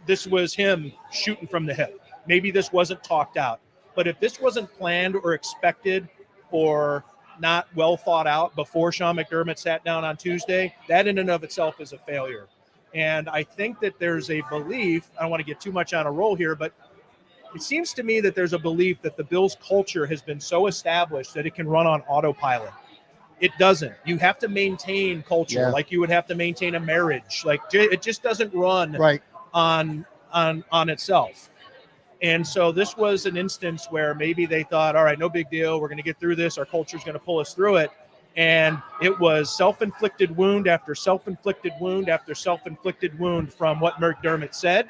this was him shooting from the hip. Maybe this wasn't talked out. But if this wasn't planned or expected or not well thought out before Sean McDermott sat down on Tuesday, that in and of itself is a failure. And I think that there's a belief, I don't want to get too much on a roll here, but it seems to me that there's a belief that the Bills culture has been so established that it can run on autopilot. It doesn't. You have to maintain culture like you would have to maintain a marriage. Like it just doesn't run on itself. And so this was an instance where maybe they thought, all right, no big deal. We're going to get through this. Our culture is going to pull us through it. And it was self-inflicted wound after self-inflicted wound after self-inflicted wound from what McDermott said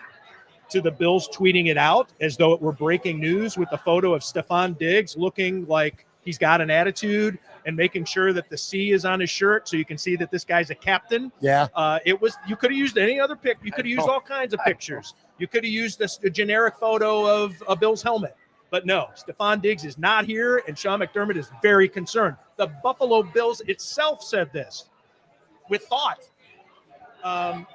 to the Bills tweeting it out as though it were breaking news with a photo of Stephon Diggs looking like he's got an attitude and making sure that the C is on his shirt so you can see that this guy's a captain. Yeah. It was, you could have used any other pic. You could have used all kinds of pictures. You could have used a generic photo of a Bills helmet. But no, Stephon Diggs is not here, and Sean McDermott is very concerned. The Buffalo Bills itself said this with thought.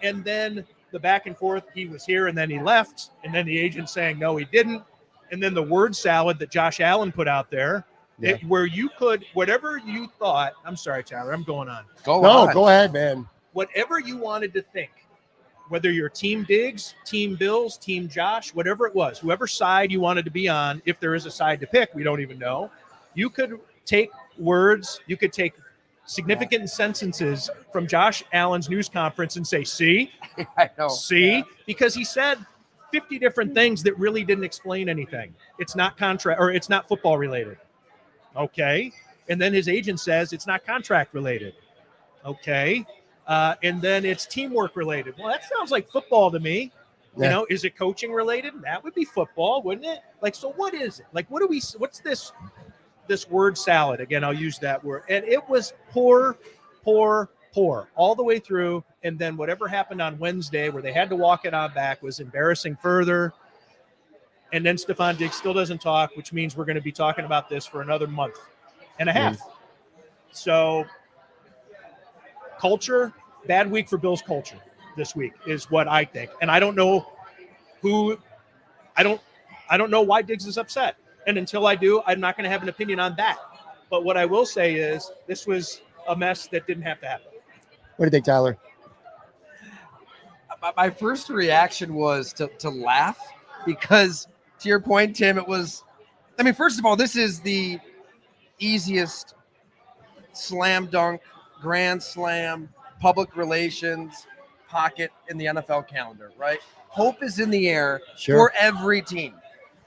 And then the back and forth, he was here and then he left, and then the agent saying, no, he didn't. And then the word salad that Josh Allen put out there, where you could, whatever you thought, I'm sorry, Tyler, I'm going on. Go ahead, man. Whatever you wanted to think, whether you're Team Diggs, Team Bills, Team Josh, whatever it was, whoever side you wanted to be on, if there is a side to pick, we don't even know. You could take words, you could take significant sentences from Josh Allen's news conference and say, see, I know. See, because he said 50 different things that really didn't explain anything. It's not contract or it's not football related. Okay. And then his agent says it's not contract related. Okay. And then it's teamwork related. Well, that sounds like football to me. Yeah. You know, is it coaching related? That would be football, wouldn't it? Like, so what is it? Like, what's this word salad? Again, I'll use that word. And it was poor all the way through. And then whatever happened on Wednesday where they had to walk it on back was embarrassing further. And then Stephon Diggs still doesn't talk, which means we're going to be talking about this for another month and a half. So culture, bad week for Bills culture this week is what I think. And I don't know I don't know why Diggs is upset. And until I do, I'm not going to have an opinion on that. But what I will say is this was a mess that didn't have to happen. What do you think, Tyler? My first reaction was to laugh because, to your point, Tim, it was, I mean, first of all, this is the easiest slam dunk, grand slam, public relations pocket in the NFL calendar, right? Hope is in the air for every team.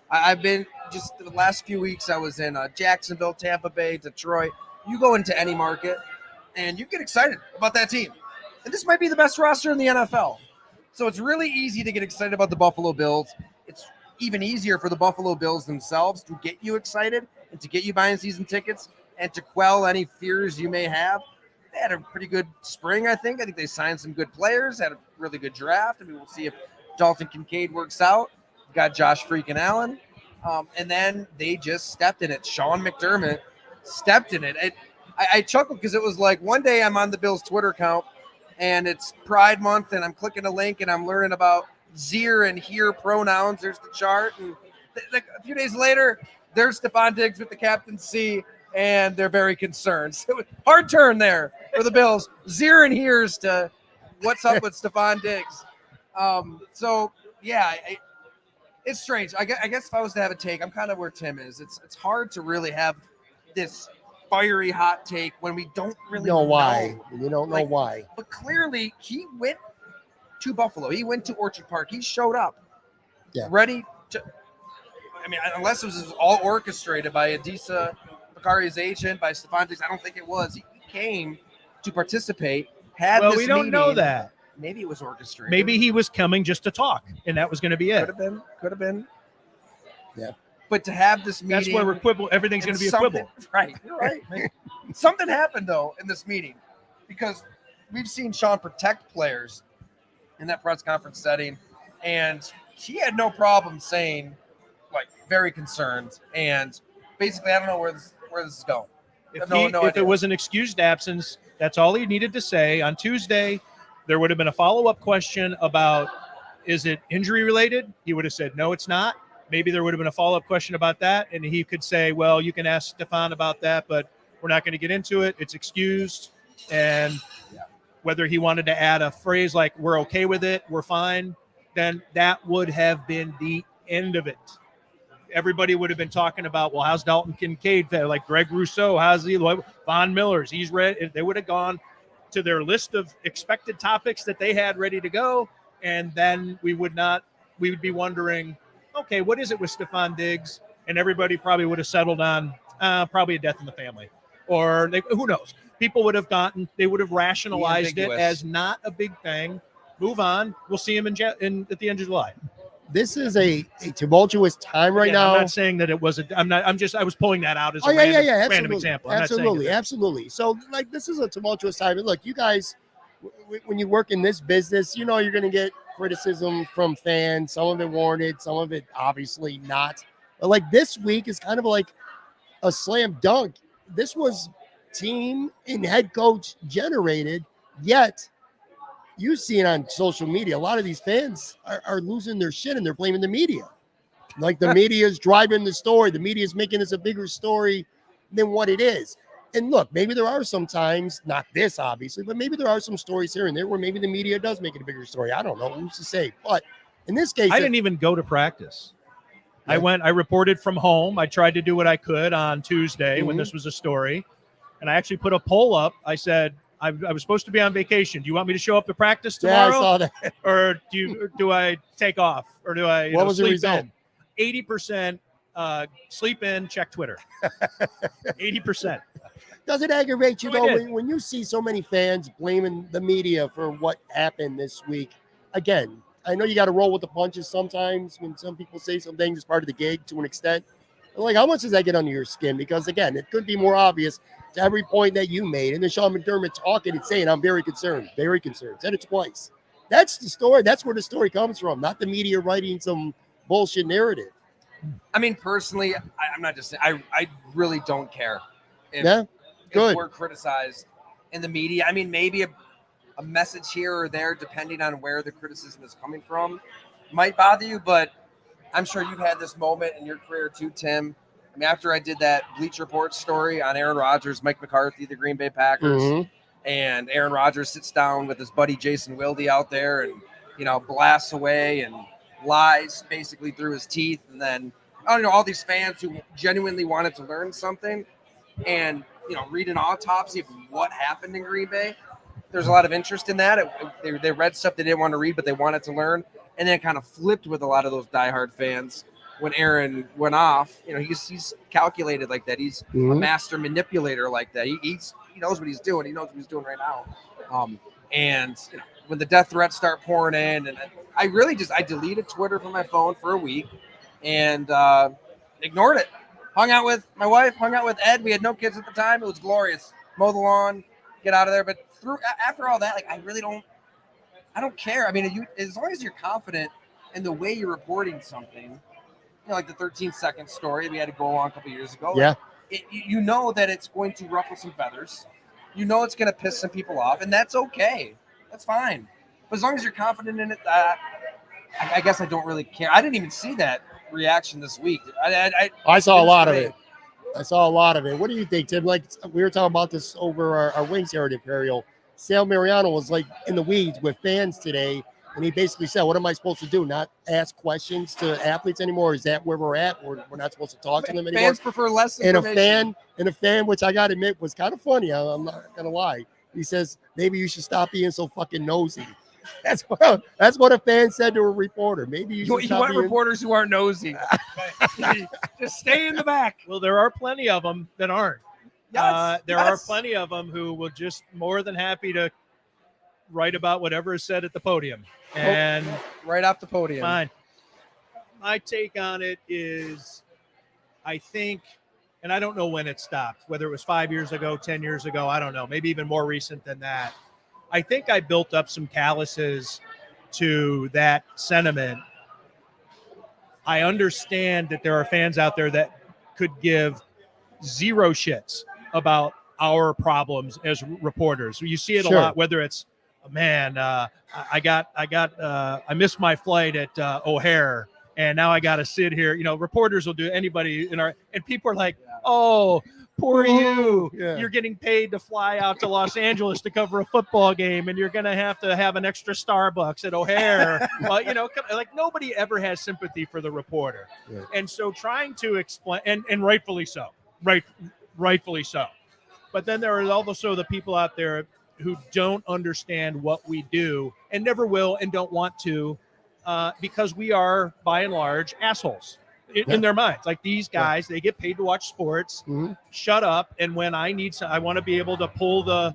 I've been just the last few weeks, I was in Jacksonville, Tampa Bay, Detroit. You go into any market and you get excited about that team. And this might be the best roster in the NFL. So it's really easy to get excited about the Buffalo Bills. It's even easier for the Buffalo Bills themselves to get you excited and to get you buying season tickets and to quell any fears you may have. They had a pretty good spring, I think. I think they signed some good players, had a really good draft. I mean, we'll see if Dalton Kincaid works out. We've got Josh freaking Allen. And then they just stepped in it. Sean McDermott stepped in it. I chuckled because it was like one day I'm on the Bills Twitter account and it's Pride Month and I'm clicking a link and I'm learning about Zir and here pronouns. There's the chart. And a few days later, there's Stephon Diggs with the captaincy and they're very concerned. So hard turn there for the Bills. Zir and here's to what's up with Stephon Diggs. So, yeah, it's strange. I guess if I was to have a take, I'm kind of where Tim is. It's hard to really have this fiery hot take when we don't really know why. You don't know why. But clearly, he went to Buffalo. He went to Orchard Park. He showed up ready to – I mean, unless it was all orchestrated by Adisa Bakari's agent, by Stephon Diggs, I don't think it was. He came to participate, we don't know that. Maybe it was orchestrated. Maybe he was coming just to talk, and that was going to be it. Could have been. Yeah. But to have this meeting. That's why we're quibble. Everything's going to be a quibble. Right. You're right. Something happened, though, in this meeting, because we've seen Sean protect players in that press conference setting, and he had no problem saying, like, very concerned. And basically, I don't know where this is going. If it was an excused absence, that's all he needed to say. On Tuesday, there would have been a follow-up question about is it injury related? He would have said, no, it's not. Maybe there would have been a follow-up question about that. And he could say, well, you can ask Stefan about that, but we're not going to get into it. It's excused. And whether he wanted to add a phrase like, we're okay with it, we're fine, then that would have been the end of it. Everybody would have been talking about, well, how's Dalton Kincaid? Like Greg Rousseau, how's he? Von Miller's, he's ready. They would have gone to their list of expected topics that they had ready to go. And then we would be wondering, okay, what is it with Stefan Diggs? And everybody probably would have settled on probably a death in the family. Or who knows? People would have they would have rationalized it as not a big thing. Move on. We'll see him at the end of July. This is a tumultuous time right now. I'm not saying that it was I was pulling that out as a random example. Absolutely. So like, this is a tumultuous time. And look, you guys, when you work in this business, you know, you're going to get criticism from fans, some of it warranted, some of it obviously not. But like, this week is kind of like a slam dunk. This was team and head coach generated, yet you see it on social media. A lot of these fans are losing their shit and they're blaming the media. Like, the media is driving the story. The media is making this a bigger story than what it is. And look, maybe there are some times, not this obviously, but maybe there are some stories here and there where maybe the media does make it a bigger story. I don't know. Who's to say? But in this case, I didn't even go to practice. Yeah. I reported from home. I tried to do what I could on Tuesday when this was a story. And I actually put a poll up. I said, I was supposed to be on vacation. Do you want me to show up to practice tomorrow? Yeah, I saw that. Or do I take off? Or do I what was the sleep result? in? 80% sleep in, check Twitter. 80%. Does it aggravate you, though, when you see so many fans blaming the media for what happened this week? Again, I know you got to roll with the punches sometimes when some people say some things as part of the gig to an extent. But like, how much does that get under your skin? Because, again, it could be more obvious to every point that you made. And then Sean McDermott talking and saying, I'm very concerned. Said it twice. That's the story. That's where the story comes from, not the media writing some bullshit narrative. I mean, personally, I'm not just saying, I really don't care if we're criticized in the media. I mean, maybe a message here or there, depending on where the criticism is coming from, might bother you, but I'm sure you've had this moment in your career too, Tim. I mean, after I did that Bleacher Report story on Aaron Rodgers, Mike McCarthy, the Green Bay Packers, and Aaron Rodgers sits down with his buddy Jason Wilde out there and, you know, blasts away and lies basically through his teeth. And then, I don't know, all these fans who genuinely wanted to learn something and, you know, read an autopsy of what happened in Green Bay. There's a lot of interest in that. They read stuff they didn't want to read, but they wanted to learn. And then it kind of flipped with a lot of those diehard fans when Aaron went off. You know, he's calculated like that. He's a master manipulator like that. He knows what he's doing. He knows what he's doing right now. And you know, when the death threats start pouring in, and I deleted Twitter from my phone for a week and ignored it. Hung out with my wife, hung out with Ed. We had no kids at the time. It was glorious. Mow the lawn, get out of there. But after all that, like, I don't care. I mean, as long as you're confident in the way you're reporting something, you know, like the 13-second story we had to go on a couple years ago. Yeah. You know that it's going to ruffle some feathers. You know it's going to piss some people off, and that's okay. That's fine. But as long as you're confident in it, I guess I don't really care. I didn't even see that reaction this week. I saw a lot of it. What do you think, Tim? Like, we were talking about this over our wings here at Imperial. Sal Mariano was like in the weeds with fans today, and he basically said, what am I supposed to do? Not ask questions to athletes anymore? Is that where we're at? We're not supposed to talk to them anymore? Fans prefer less information. And a fan, which I got to admit was kind of funny. I'm not going to lie. He says, maybe you should stop being so fucking nosy. That's what a fan said to a reporter. Maybe you want reporters who aren't nosy. Just stay in the back. Well, there are plenty of them that aren't. Yes, there are plenty of them who will just more than happy to write about whatever is said at the podium. And right off the podium. Fine. My take on it is, I think, and I don't know when it stopped, whether it was 5 years ago, 10 years ago, I don't know, maybe even more recent than that. I think I built up some calluses to that sentiment. I understand that there are fans out there that could give zero shits about our problems as reporters. You see it a lot, whether it's man, I missed my flight at O'Hare, and now I got to sit here. Reporters will do anybody and people are like, oh, poor you. Yeah. You're getting paid to fly out to Los Angeles to cover a football game, and you're going to have an extra Starbucks at O'Hare. Well, like nobody ever has sympathy for the reporter. Yeah. And so trying to explain, and rightfully so, rightfully so. But then there are also the people out there who don't understand what we do and never will and don't want to because we are, by and large, assholes in their minds. Like these guys, they get paid to watch sports. Mm-hmm. Shut up. And when I want to be able to pull the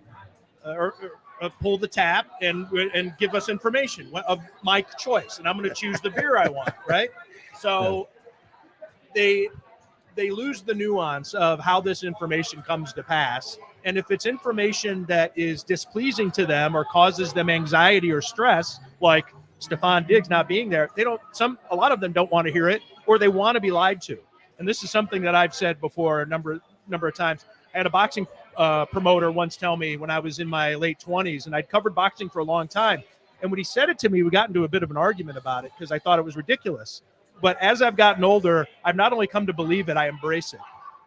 tap and give us information of my choice. And I'm going to choose the beer I want, right? So they lose the nuance of how this information comes to pass. And if it's information that is displeasing to them or causes them anxiety or stress, like Stephon Diggs not being there, a lot of them don't want to hear it, or they want to be lied to. And this is something that I've said before a number of times. I had a boxing promoter once tell me when I was in my late 20s, and I'd covered boxing for a long time. And when he said it to me, we got into a bit of an argument about it because I thought it was ridiculous. But as I've gotten older, I've not only come to believe it, I embrace it.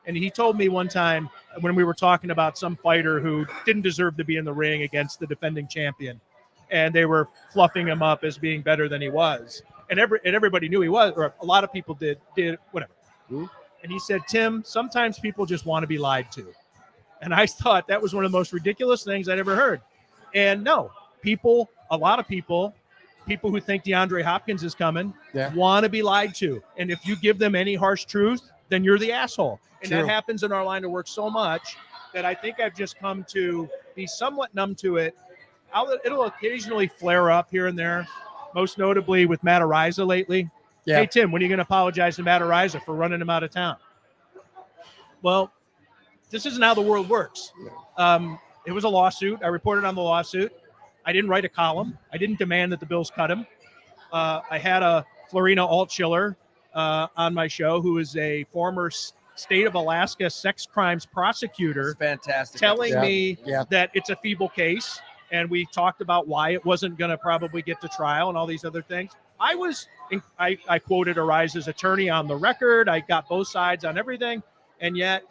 And he told me one time when we were talking about some fighter who didn't deserve to be in the ring against the defending champion, and they were fluffing him up as being better than he was. And everybody knew he was, or a lot of people did whatever. Mm-hmm. And he said, Tim, sometimes people just want to be lied to. And I thought that was one of the most ridiculous things I'd ever heard. And no, a lot of people who think DeAndre Hopkins is coming want to be lied to. And if you give them any harsh truth, then you're the asshole. And that happens in our line of work so much that I think I've just come to be somewhat numb to it. It'll occasionally flare up here and there, most notably with Matt Araiza lately. Yeah. Hey, Tim, when are you going to apologize to Matt Araiza for running him out of town? Well, this isn't how the world works. It was a lawsuit. I reported on the lawsuit. I didn't write a column. I didn't demand that the Bills cut him. I had a Florina Altschiller on my show, who is a former state of Alaska sex crimes prosecutor. That's fantastic. Telling me that it's a feeble case. And we talked about why it wasn't going to probably get to trial and all these other things. I quoted Araiza's attorney on the record. I got both sides on everything. And yet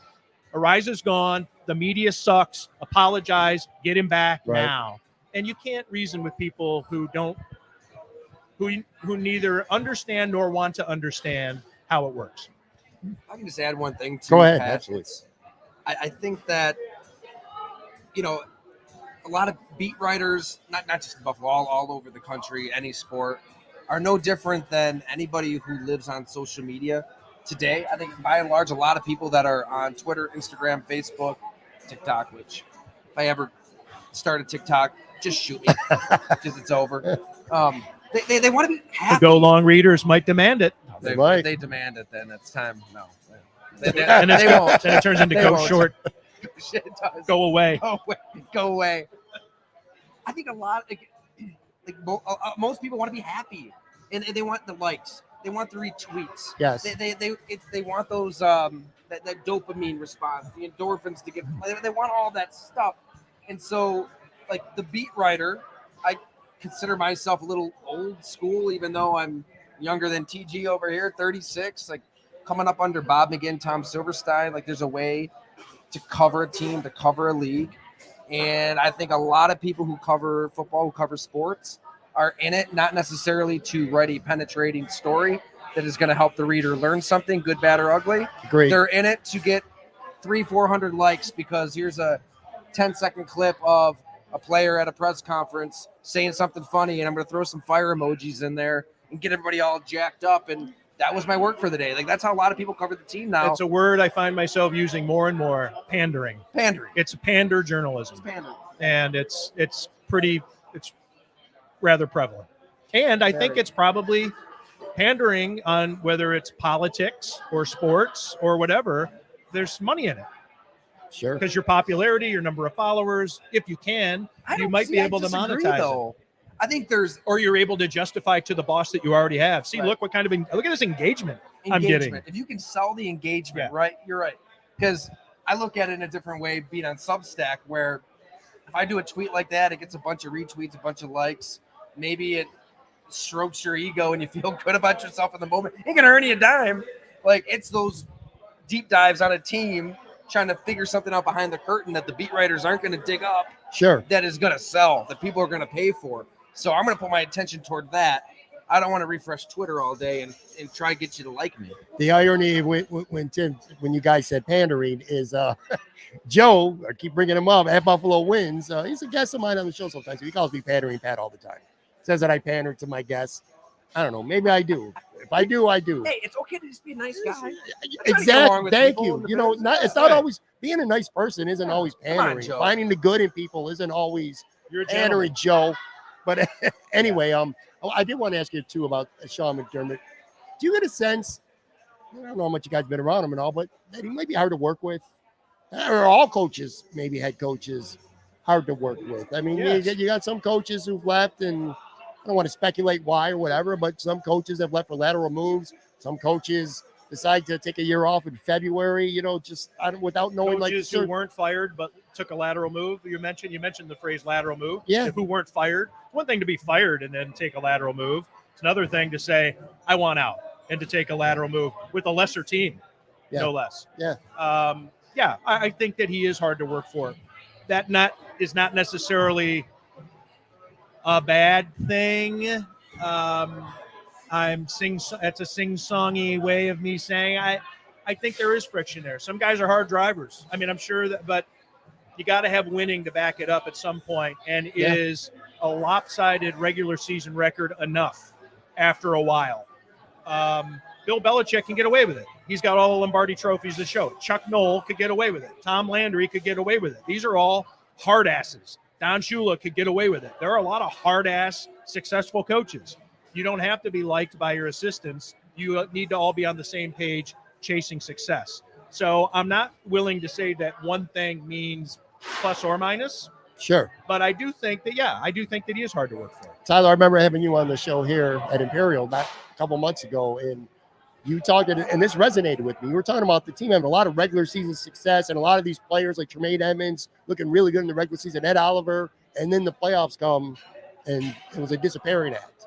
Araiza's gone. The media sucks. Apologize. Get him back now. And you can't reason with people who neither understand nor want to understand how it works. I can just add one thing to Go ahead. Pat. Absolutely. I think that, a lot of beat writers, not just in Buffalo, all over the country, any sport, are no different than anybody who lives on social media today. I think by and large, a lot of people that are on Twitter, Instagram, Facebook, TikTok, which if I ever started TikTok, just shoot me because it's over. They want to be happy. The Go Long readers might demand it. If they demand it, then it's time. No. And it turns into Go Short. It does. Go away. Go away. I think a lot, most people want to be happy, and they want the likes. They want the retweets. Yes. They want those that dopamine response, the endorphins to get. They want all that stuff, and so like the beat writer, I consider myself a little old school, even though I'm younger than TG over here, 36. Like coming up under Bob McGinn, Tom Silverstein. Like there's a way to cover a team, to cover a league. And I think a lot of people who cover football, who cover sports, are in it not necessarily to write a penetrating story that is going to help the reader learn something, good, bad, or ugly. Great. They're in it to get 300-400 likes because here's a 10-second clip of a player at a press conference saying something funny, and I'm going to throw some fire emojis in there and get everybody all jacked up. And that was my work for the day. Like that's how a lot of people cover the team now. It's a word I find myself using more and more. Pandering. It's pander journalism. It's pandering. And it's rather prevalent. And I think it's probably pandering on whether it's politics or sports or whatever. There's money in it. Sure. Because your popularity, your number of followers, if you can, you might be able to monetize it. I think or you're able to justify to the boss that you already have. See, look what kind of look at this engagement I'm getting. If you can sell the engagement, right? You're right. Because I look at it in a different way, being on Substack, where if I do a tweet like that, it gets a bunch of retweets, a bunch of likes. Maybe it strokes your ego and you feel good about yourself in the moment. It ain't gonna earn you a dime. Like, it's those deep dives on a team trying to figure something out behind the curtain that the beat writers aren't going to dig up. Sure. That is going to sell, that people are going to pay for. So I'm going to put my attention toward that. I don't want to refresh Twitter all day and try to get you to like me. The irony when you guys said pandering is Joe, I keep bringing him up, at Buffalo Wins. He's a guest of mine on the show sometimes. He calls me pandering Pat all the time. Says that I pander to my guests. I don't know. Maybe I do. If I do, I do. Hey, it's okay to just be a nice guy. Exactly. Thank you. You know, it's not always being a nice person isn't always pandering. Joe. Finding the good in people isn't always You're a pandering, Joe. But anyway, I did want to ask you too about Sean McDermott. Do you get a sense? I don't know how much you guys been around him and all, but that he might be hard to work with. Or all coaches, maybe head coaches, hard to work with. I mean, Yes. you got some coaches who've left, and I don't want to speculate why or whatever, but some coaches have left for lateral moves. Some coaches decide to take a year off in February, you know, just without knowing Coaches like who weren't fired but took a lateral move. You mentioned the phrase lateral move. Yeah. Who weren't fired. One thing to be fired and then take a lateral move. It's another thing to say I want out and to take a lateral move with a lesser team, no less. Yeah. I think that he is hard to work for. That is not necessarily a bad thing. That's a sing-songy way of me saying I think there is friction there. Some guys are hard drivers. I mean, I'm sure that, but you got to have winning to back it up at some point. And is a lopsided regular season record enough after a while? Bill Belichick can get away with it. He's got all the Lombardi trophies to show it. Chuck Noll could get away with it. Tom Landry could get away with it. These are all hard asses. Don Shula could get away with it. There are a lot of hard-ass, successful coaches. You don't have to be liked by your assistants. You need to all be on the same page chasing success. So I'm not willing to say that one thing means plus or minus. Sure. But I do think that he is hard to work for. Tyler, I remember having you on the show here at Imperial back a couple months ago, and you talked, and this resonated with me. You were talking about the team having a lot of regular season success and a lot of these players like Tremaine Edmonds looking really good in the regular season, Ed Oliver, and then the playoffs come, and it was a disappearing act.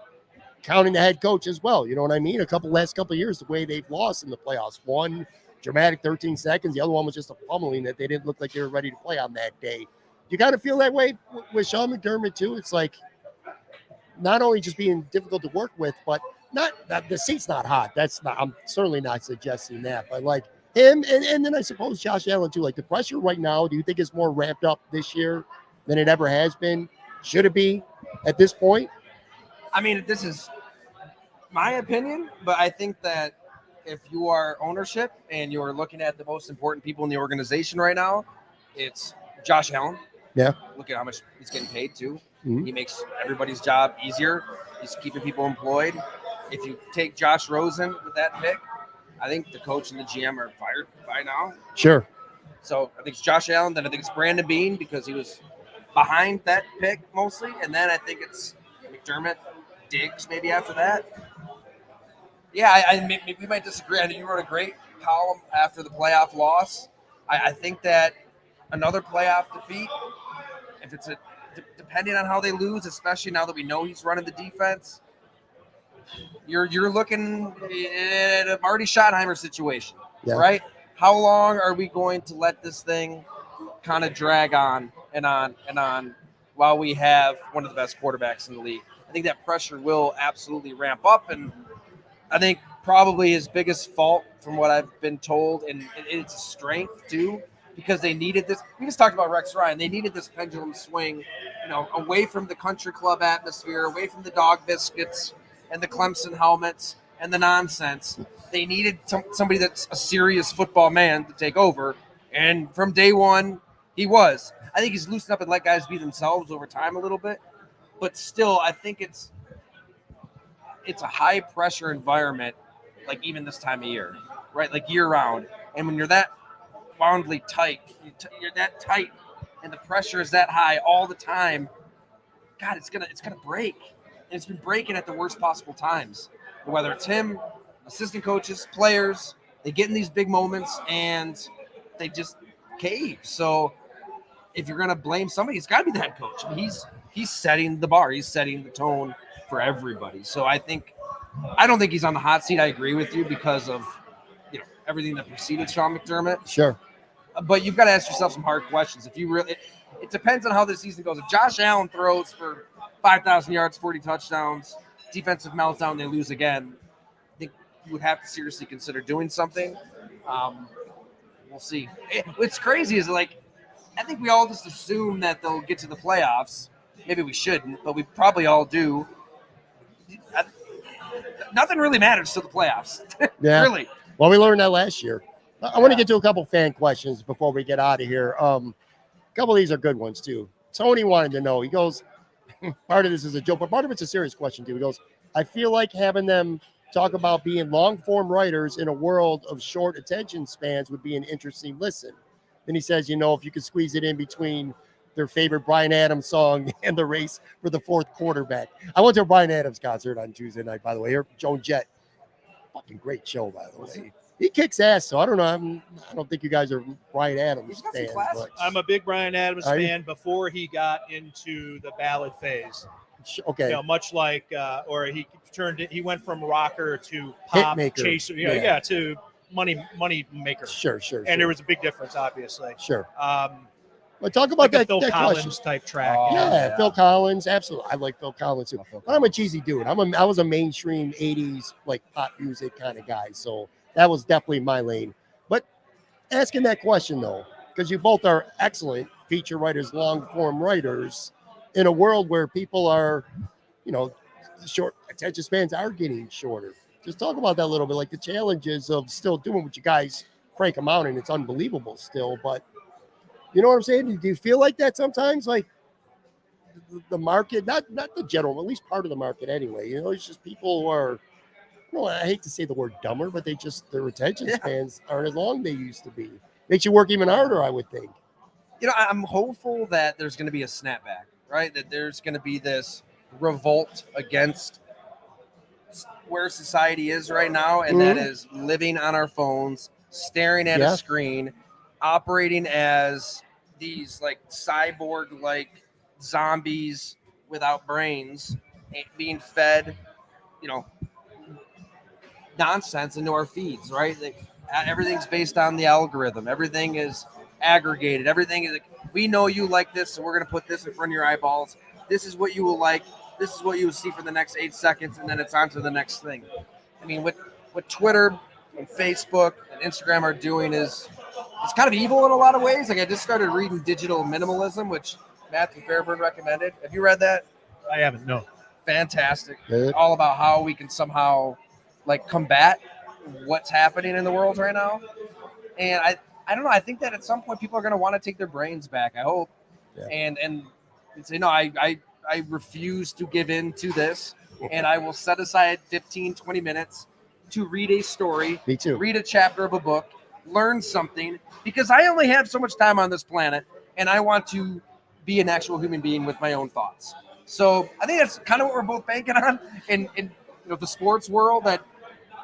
Counting the head coach as well, you know what I mean? Last couple of years, the way they've lost in the playoffs. One dramatic 13 seconds, the other one was just a pummeling that they didn't look like they were ready to play on that day. You got to feel that way with Sean McDermott too. It's like not only just being difficult to work with, but not that the seat's not hot. I'm certainly not suggesting that, but like him and then I suppose Josh Allen too. Like the pressure right now, do you think it's more ramped up this year than it ever has been? Should it be at this point? I mean, this is my opinion, but I think that if you are ownership and you're looking at the most important people in the organization right now, it's Josh Allen. Yeah. Look at how much he's getting paid too. Mm-hmm. He makes everybody's job easier. He's keeping people employed. If you take Josh Rosen with that pick, I think the coach and the GM are fired by now. Sure. So I think it's Josh Allen. Then I think it's Brandon Beane because he was behind that pick mostly. And then I think it's McDermott, Diggs maybe after that. Yeah, we might disagree. I know you wrote a great column after the playoff loss. I think that another playoff defeat, if it's depending on how they lose, especially now that we know he's running the defense, you're looking at a Marty Schottenheimer situation, right? How long are we going to let this thing kind of drag on and on and on while we have one of the best quarterbacks in the league? I think that pressure will absolutely ramp up, and I think probably his biggest fault, from what I've been told, and it's a strength too, because they needed this. We just talked about Rex Ryan. They needed this pendulum swing, away from the country club atmosphere, away from the dog biscuits and the Clemson helmets and the nonsense. They needed somebody that's a serious football man to take over, and from day one, he was. I think he's loosened up and let guys be themselves over time a little bit, but still, I think it's a high pressure environment, like even this time of year, right? Like year round. And when you're that boundly tight, you're that tight, and the pressure is that high all the time, God, it's gonna break. And it's been breaking at the worst possible times. Whether it's him, assistant coaches, players, they get in these big moments and they just cave. So if you're going to blame somebody, it's got to be the head coach. I mean, he's setting the bar. He's setting the tone for everybody. So I don't think he's on the hot seat. I agree with you because of everything that preceded Sean McDermott. Sure. But you've got to ask yourself some hard questions. If you really, it depends on how the season goes. If Josh Allen throws for 5,000 yards, 40 touchdowns, defensive meltdown, they lose again, I think you would have to seriously consider doing something. We'll see. What's crazy is I think we all just assume that they'll get to the playoffs. Maybe we shouldn't, but we probably all do. Nothing really matters to the playoffs. Yeah. Really. Well, we learned that last year. I want to get to a couple fan questions before we get out of here. A couple of these are good ones, too. Tony wanted to know. He goes, part of this is a joke, but part of it's a serious question, too. He goes, I feel like having them talk about being long-form writers in a world of short attention spans would be an interesting listen. Then he says, if you could squeeze it in between their favorite Bryan Adams song and the race for the fourth quarterback. I went to a Bryan Adams concert on Tuesday night, by the way. Here, Joan Jett. Fucking great show, by the way. He kicks ass, so I don't know. I don't think you guys are Bryan Adams fans. But I'm a big Bryan Adams fan before he got into the ballad phase. Okay. Much like, or he went from rocker to pop chaser, to money maker. Sure. And there was a big difference, obviously. Sure. But talk about that Phil that Collins question. type track. Yeah, Phil Collins, absolutely. I like Phil Collins too. But I'm a cheesy dude. I was a mainstream '80s pop music kind of guy, so that was definitely my lane. But asking that question though, because you both are excellent feature writers, long form writers, in a world where people are, short attention spans are getting shorter. Just talk about that a little bit, the challenges of still doing what you guys crank them out, and it's unbelievable still, but. You know what I'm saying? Do you feel like that sometimes? The market, not the general, at least part of the market anyway. It's just people who are, I hate to say the word dumber, but their attention spans aren't as long as they used to be. Makes you work even harder, I would think. I'm hopeful that there's going to be a snapback, right? That there's going to be this revolt against where society is right now, and that is living on our phones, staring at a screen, operating as these cyborg zombies without brains, being fed nonsense into our feeds, right? Everything's based on the algorithm. Everything is aggregated. Everything is we know you like this, so we're going to put this in front of your eyeballs. This is what you will like. This is what you will see for the next 8 seconds, and then it's on to the next thing. I mean, what Twitter and Facebook and Instagram are doing is it's kind of evil in a lot of ways. I just started reading Digital Minimalism, which Matthew Fairburn recommended. Have you read that? I haven't, no. Fantastic. All about how we can somehow combat what's happening in the world right now. And I don't know. I think that at some point people are going to want to take their brains back, I hope. Yeah. And say, no, I refuse to give in to this. And I will set aside 15, 20 minutes to read a story. Me too. Read a chapter of a book. Learn something, because I only have so much time on this planet, and I want to be an actual human being with my own thoughts. So I think that's kind of what we're both banking on in the sports world, that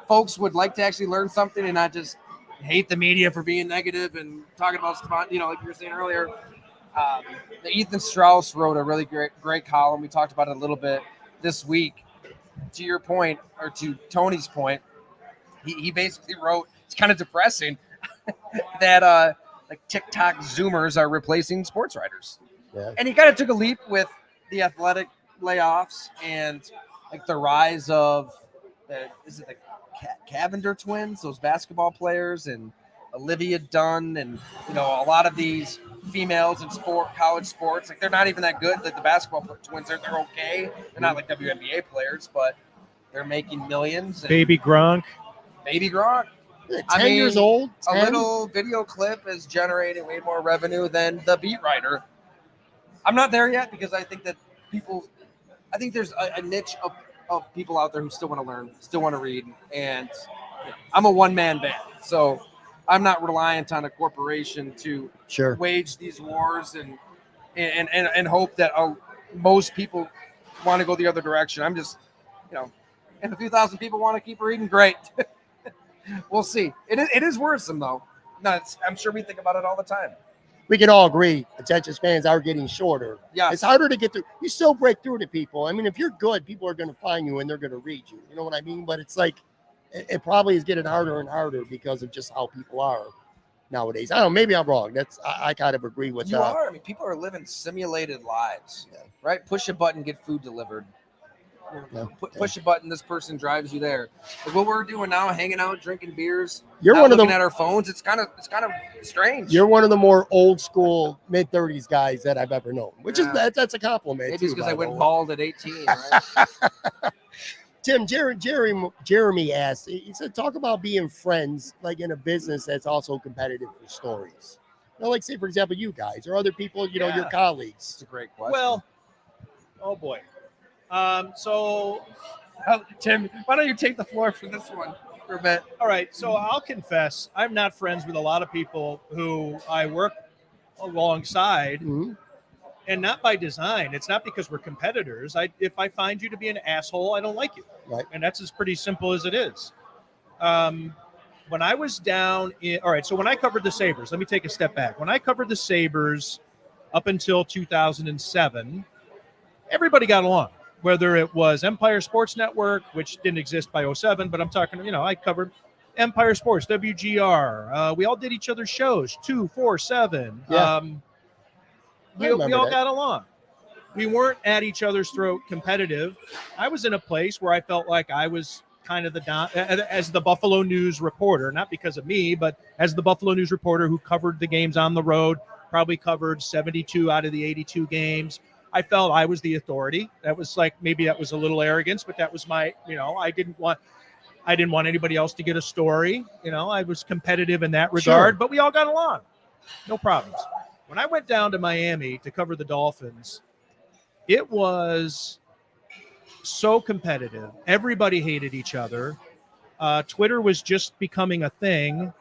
folks would like to actually learn something and not just hate the media for being negative and talking about stuff, like you were saying earlier. Ethan Strauss wrote a really great column. We talked about it a little bit this week. To your point, or to Tony's point, he basically wrote, it's kind of depressing, that TikTok Zoomers are replacing sports writers. Yeah. And he kind of took a leap with the Athletic layoffs and the rise of the Cavender twins, those basketball players, and Olivia Dunne, and a lot of these females in college sports. They're not even that good. The basketball twins, they're okay. They're not WNBA players, but they're making millions. Baby Gronk. 10 years old. 10? A little video clip is generating way more revenue than the beat writer. I'm not there yet, because I think that there's a niche of people out there who still want to learn, still want to read. And I'm a one-man band, so I'm not reliant on a corporation to wage these wars and hope that most people want to go the other direction. I'm just, if a few thousand people want to keep reading, great. We'll see. It is worrisome, though. No, I'm sure we think about it all the time. we can all agree attention spans are getting shorter. Yes. It's harder to get through. You still break through to people. I mean, if you're good, people are going to find you and they're going to read you. You know what I mean? But it's like it probably is getting harder and harder because of just how people are nowadays. I don't know. Maybe I'm wrong. I kind of agree with You that. are. I mean, people are living simulated lives, right? Push a button, get food delivered. Push a button, this person drives you there. Like what we're doing now, hanging out, drinking beers, You're not one of looking the at our phones. It's kind of strange. You're one of the more old school mid 30s guys that I've ever known, which is Yeah. that's a compliment. Maybe it's too, because by I the went way. bald at 18. Right? Tim, Jeremy asked, he said, talk about being friends, like in a business that's also competitive for stories. You know, like say, for example, you guys or other people, you know, your Yeah. colleagues. It's a great question. Well, oh boy. So Tim, why don't you take the floor for this one for a bit? all right. So I'll confess, I'm not friends with a lot of people who I work alongside, Mhm. and not by design. It's not because we're competitors. If I find you to be an asshole, I don't like you. Right. And that's as pretty simple as it is. When I was down in, all right, so when I covered the Sabres, let me take a step back. When I covered the Sabres up until 2007, everybody got along, whether it was Empire Sports Network, which didn't exist by 07, but I'm talking, I covered Empire Sports, WGR. We all did each other's shows, 2, 4, 7. Yeah. We all got along. We weren't at each other's throat competitive. I was in a place where I felt like I was kind of as the Buffalo News reporter, not because of me, but as the Buffalo News reporter who covered the games on the road, probably covered 72 out of the 82 games. I felt I was the authority. That was like, maybe that was a little arrogance, but that was my, I didn't want anybody else to get a story. I was competitive in that regard, Sure. but we all got along. No problems. When I went down to Miami to cover the Dolphins, it was so competitive. Everybody hated each other. Twitter was just becoming a thing.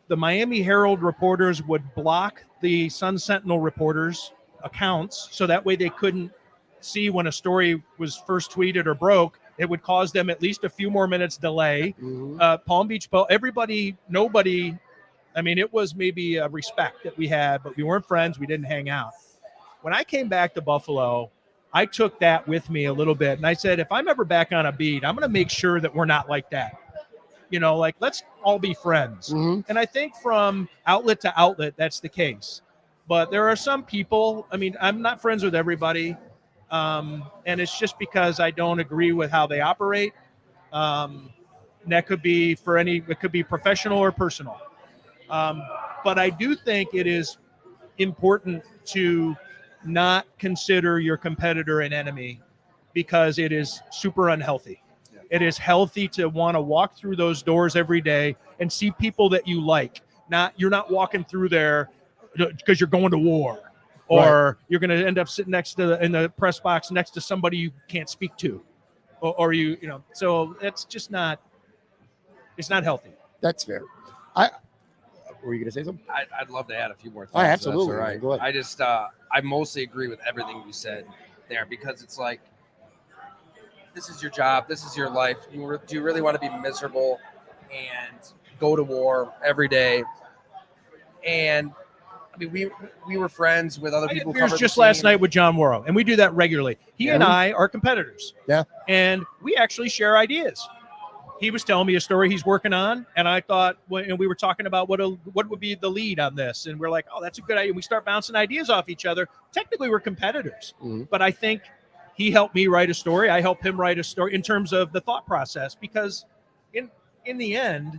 The Miami Herald reporters would block the Sun Sentinel reporters' accounts so that way they couldn't see when a story was first tweeted or broke. It would cause them at least a few more minutes delay. Mhm. Palm Beach, nobody. I mean, it was maybe a respect that we had, but we weren't friends. We didn't hang out. When I came back to Buffalo, I took that with me a little bit. And I said, if I'm ever back on a beat, I'm going to make sure that we're not like that. Like let's all be friends. Mhm. And I think from outlet to outlet, that's the case. But there are some people, I mean, I'm not friends with everybody. And it's just because I don't agree with how they operate. That could be it could be professional or personal. But I do think it is important to not consider your competitor an enemy because it is super unhealthy. Yeah. It is healthy to want to walk through those doors every day and see people that you like. You're not walking through there because you're going to war or you're going to end up sitting in the press box next to somebody you can't speak to or so it's just it's not healthy. That's fair. Were you going to say something? I'd love to add a few more things. Oh, absolutely. That's all right. Go ahead. I just, I mostly agree with everything you said there because it's like, this is your job. This is your life. Do you really want to be miserable and go to war every day? And I mean, we were friends with other people. Beers just last night with John Morrow, and we do that regularly. He Yeah. and I are competitors. Yeah. And we actually share ideas. He was telling me a story he's working on, and I thought, and we were talking about what would be the lead on this, and we're like, oh, that's a good idea. We start bouncing ideas off each other. Technically, we're competitors, but I think he helped me write a story. I helped him write a story in terms of the thought process, because in the end,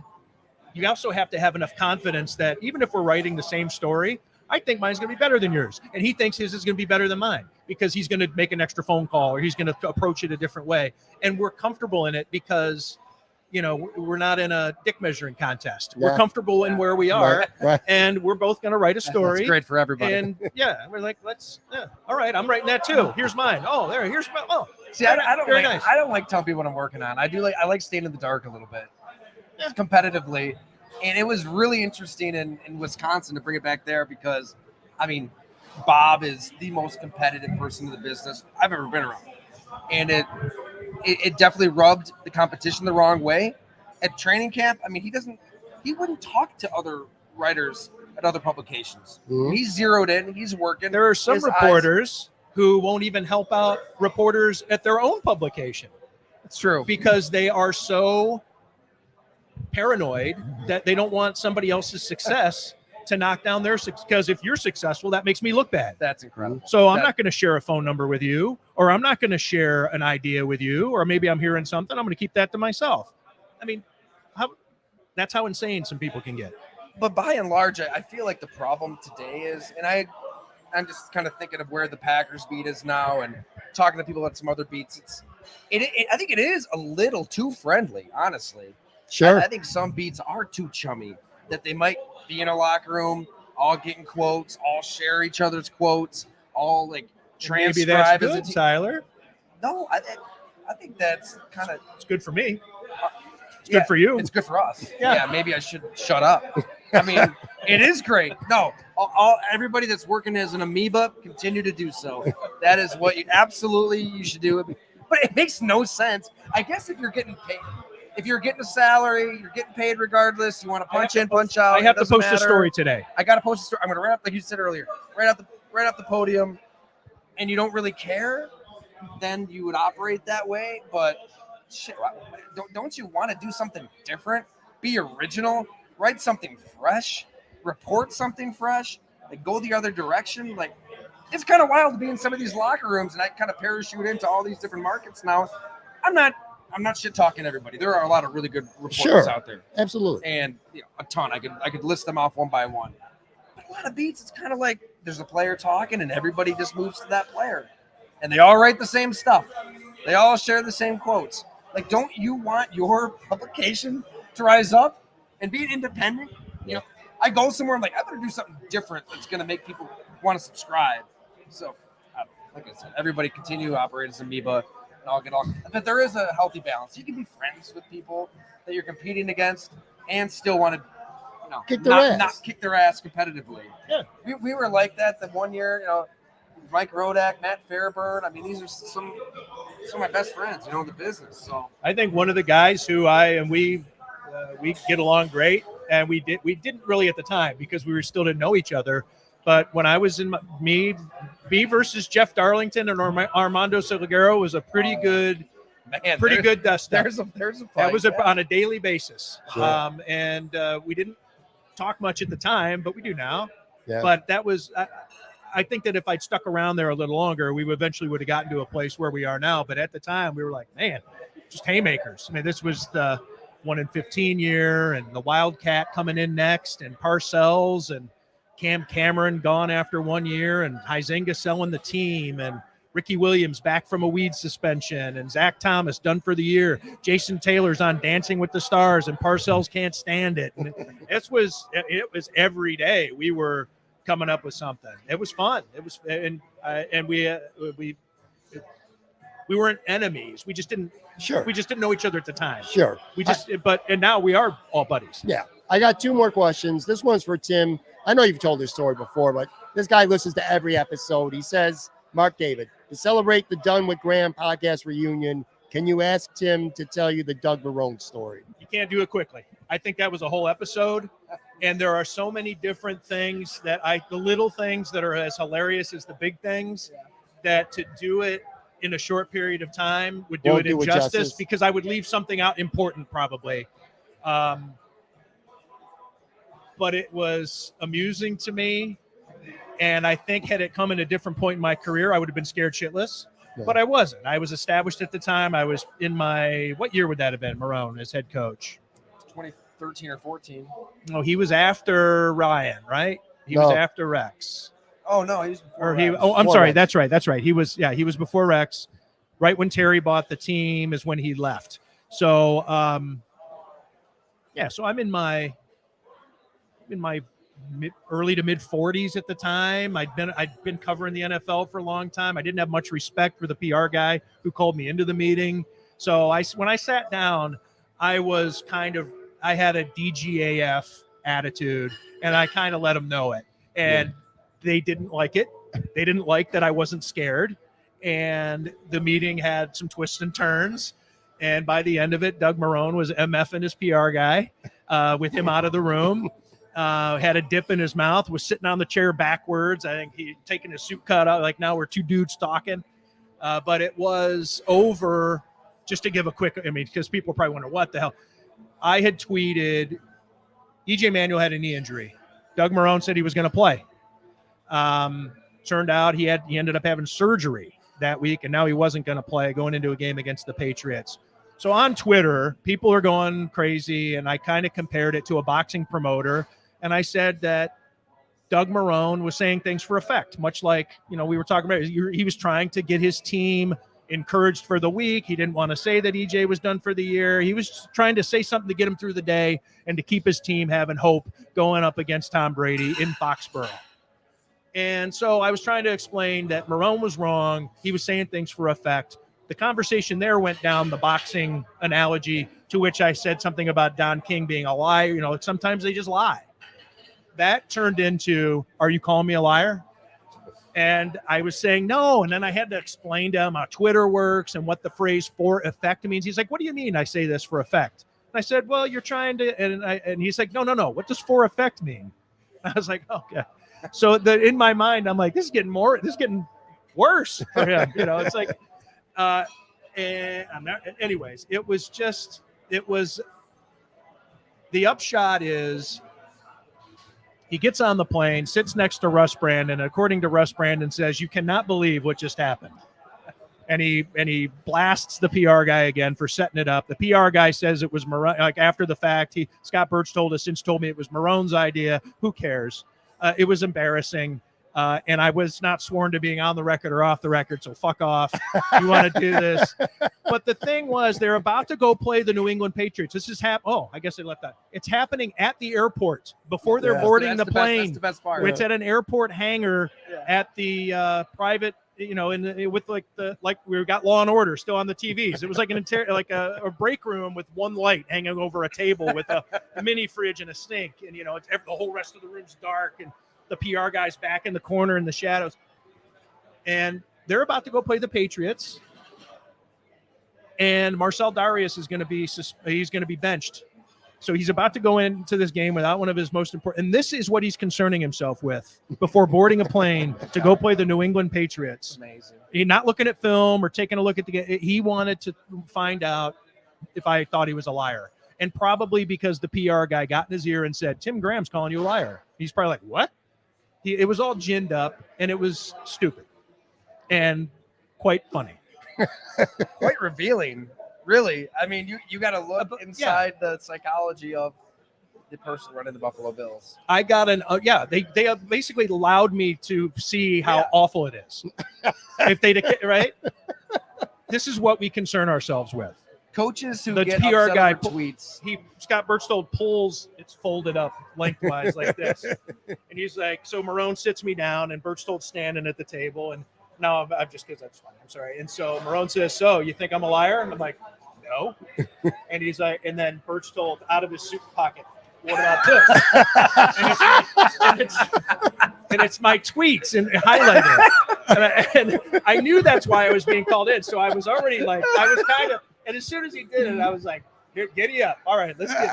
you also have to have enough confidence that even if we're writing the same story, I think mine's going to be better than yours, and he thinks his is going to be better than mine because he's going to make an extra phone call or he's going to approach it a different way, and we're comfortable in it because we're not in a dick measuring contest. Yeah. We're comfortable in where we are, Right. and we're both going to write a story. That's great for everybody. And we're like, all right, I'm writing that too. Here's mine. Oh, here's my. Oh, See, I don't very like, nice. I don't like telling people what I'm working on. I like staying in the dark a little bit, competitively. And it was really interesting in Wisconsin to bring it back there because, I mean, Bob is the most competitive person in the business I've ever been around, and it definitely rubbed the competition the wrong way. At training camp, I mean, he wouldn't talk to other writers at other publications. Mhm. He's zeroed in. He's working. There are some His reporters who won't even help out reporters at their own publication It's true. because they are so paranoid that they don't want somebody else's success to knock down their success. Because if you're successful, that makes me look bad. That's incredible. So I'm not going to share a phone number with you, or I'm not going to share an idea with you, or maybe I'm hearing something. I'm going to keep that to myself. I mean, that's how insane some people can get. But by and large, I feel like the problem today is, and I'm just kind of thinking of where the Packers beat is now, and talking to people at some other beats. I think it is a little too friendly, honestly. Sure. I think some beats are too chummy, that they might be in a locker room, all getting quotes, all share each other's quotes, all like Maybe transcribe. that's good, Tyler. No, I think that's kind of It's good for me. It's good for you. It's good for us. Yeah. Yeah, maybe I should shut up. I mean, it is great. No, everybody that's working as an amoeba, continue to do so. That is what you should do. But it makes no sense. I guess if you're getting paid, if you're getting a salary, you're getting paid regardless. You want to punch in, punch out. I have to post a a story today. I got to post a story. I'm going to write up, like you said earlier, right off the podium, and you don't really care, then you would operate that way. But shit, don't you want to do something different? Be original. Write something fresh. Report something fresh. Like go the other direction. Like it's kind of wild to be in some of these locker rooms, and I kind of parachute into all these different markets now. I'm not shit talking everybody. There are a lot of really good reporters out there. Absolutely. And a ton. I could list them off one by one. But a lot of beats, it's kind of like there's a player talking and everybody just moves to that player. And they all write the same stuff. They all share the same quotes. Like, don't you want your publication to rise up and be independent? You know, I go somewhere, I'm like, I better do something different that's going to make people want to subscribe. So, like I said, everybody continue to operate as amoeba. And I'll get on. But there is a healthy balance. You can be friends with people that you're competing against and still want to, not kick their ass competitively. Yeah. We were like that the one year, Mike Rodak, Matt Fairburn. I mean, these are some of my best friends, in the business. So I think one of the guys who we get along great, and we didn't really at the time because we still didn't know each other. But when I was in me versus Jeff Darlington and Armando Salguero was a pretty good dust up. There's a fight. That was on a daily basis. Sure. And we didn't talk much at the time, but we do now. Yeah. But that was, I think that if I'd stuck around there a little longer, we eventually would have gotten to a place where we are now. But at the time, we were like, man, just haymakers. I mean, this was the 1 in 15 year, and the Wildcat coming in next, and Parcells and Cam Cameron gone after 1 year, and Huizenga selling the team, and Ricky Williams back from a weed suspension, and Zach Thomas done for the year. Jason Taylor's on Dancing with the Stars, and Parcells can't stand it. And it was every day we were coming up with something. It was fun. It was, and we weren't enemies. We just didn't. Sure. We just didn't know each other at the time. Sure. And now we are all buddies. Yeah. I got two more questions. This one's for Tim. I know you've told this story before, but this guy listens to every episode. He says, Mark David, to celebrate the Dunne with Graham podcast reunion, can you ask Tim to tell you the Doug Marrone story? You can't do it quickly. I think that was a whole episode. And there are so many different things the little things that are as hilarious as the big things, that to do it in a short period of time would do it injustice, because I would leave something out important probably. But it was amusing to me. And I think had it come in a different point in my career, I would have been scared shitless. Yeah. But I wasn't. I was established at the time. I was in what year would that have been, Marrone, as head coach? 2013 or 14. No, he was after Ryan, right? He was after Rex. Oh, no, he was before Rex. I'm sorry. Rex. That's right. He was before Rex. Right when Terry bought the team is when he left. So, so I'm in my early to mid 40s at the time. I'd been covering the NFL for a long time. I didn't have much respect for the PR guy who called me into the meeting. So when I sat down, I had a DGAF attitude, and I kind of let them know it. And they didn't like it. They didn't like that I wasn't scared. And the meeting had some twists and turns. And by the end of it, Doug Marrone was MFing his PR guy with him out of the room. had a dip in his mouth, was sitting on the chair backwards. I think he taking his suit cut out. Like now we're two dudes talking. But it was over, just to give a quick, because people probably wonder what the hell. I had tweeted, EJ Manuel had a knee injury. Doug Marrone said he was going to play. Turned out he ended up having surgery that week, and now he wasn't going to play going into a game against the Patriots. So on Twitter, people are going crazy, and I kind of compared it to a boxing promoter, and I said that Doug Marrone was saying things for effect, much like, we were talking about. He was trying to get his team encouraged for the week. He didn't want to say that EJ was done for the year. He was trying to say something to get him through the day and to keep his team having hope going up against Tom Brady in Foxborough. And so I was trying to explain that Marrone was wrong. He was saying things for effect. The conversation there went down the boxing analogy, to which I said something about Don King being a liar. Sometimes they just lie. That turned into, are you calling me a liar? And I was saying no. And then I had to explain to him how Twitter works and what the phrase for effect means. He's like, what do you mean I say this for effect? And I said, well, you're trying to, and he's like, no. What does for effect mean? I was like, okay. So in my mind, I'm like, this is getting worse for him. It's like, and I'm not, anyways, the upshot is, he gets on the plane, sits next to Russ Brandon, and according to Russ Brandon says, you cannot believe what just happened. And he blasts the PR guy again for setting it up. The PR guy says it was Marrone, like after the fact. Scott Birch told me it was Marrone's idea. Who cares? It was embarrassing. And I was not sworn to being on the record or off the record, so fuck off. You want to do this. But the thing was, they're about to go play the New England Patriots. This is I guess I left that. It's happening at the airport before they're boarding the plane. That's the best part. It's at an airport hangar at the private, with like we got Law and Order still on the TVs. It was like a break room with one light hanging over a table with a mini fridge and a sink. And, the whole rest of the room's dark, and the PR guy's back in the corner in the shadows. And they're about to go play the Patriots. And Marcel Darius is going to be benched. So he's about to go into this game without one of his most important. And this is what he's concerning himself with before boarding a plane to go play the New England Patriots. Amazing. He's not looking at film or taking a look at the game. He wanted to find out if I thought he was a liar. And probably because the PR guy got in his ear and said, Tim Graham's calling you a liar. He's probably like, what? It was all ginned up, and it was stupid and quite funny. Quite revealing, really. I mean, you got to look inside the psychology of the person running the Buffalo Bills. I got they basically allowed me to see how awful it is. If right? This is what we concern ourselves with. Coaches who the get PR upset guy over tweets. Scott Birchtold pulls, it's folded up lengthwise like this. And he's like, so Marrone sits me down, and Birchtold's standing at the table. And now I'm just, because that's funny. I'm sorry. And so Marrone says, so you think I'm a liar? And I'm like, no. And he's like, and then Birchtold out of his suit pocket, what about this? and it's my tweets and highlighted. And I knew that's why I was being called in. So I was already like, and as soon as he did it, I was like, giddy up. All right, let's do this.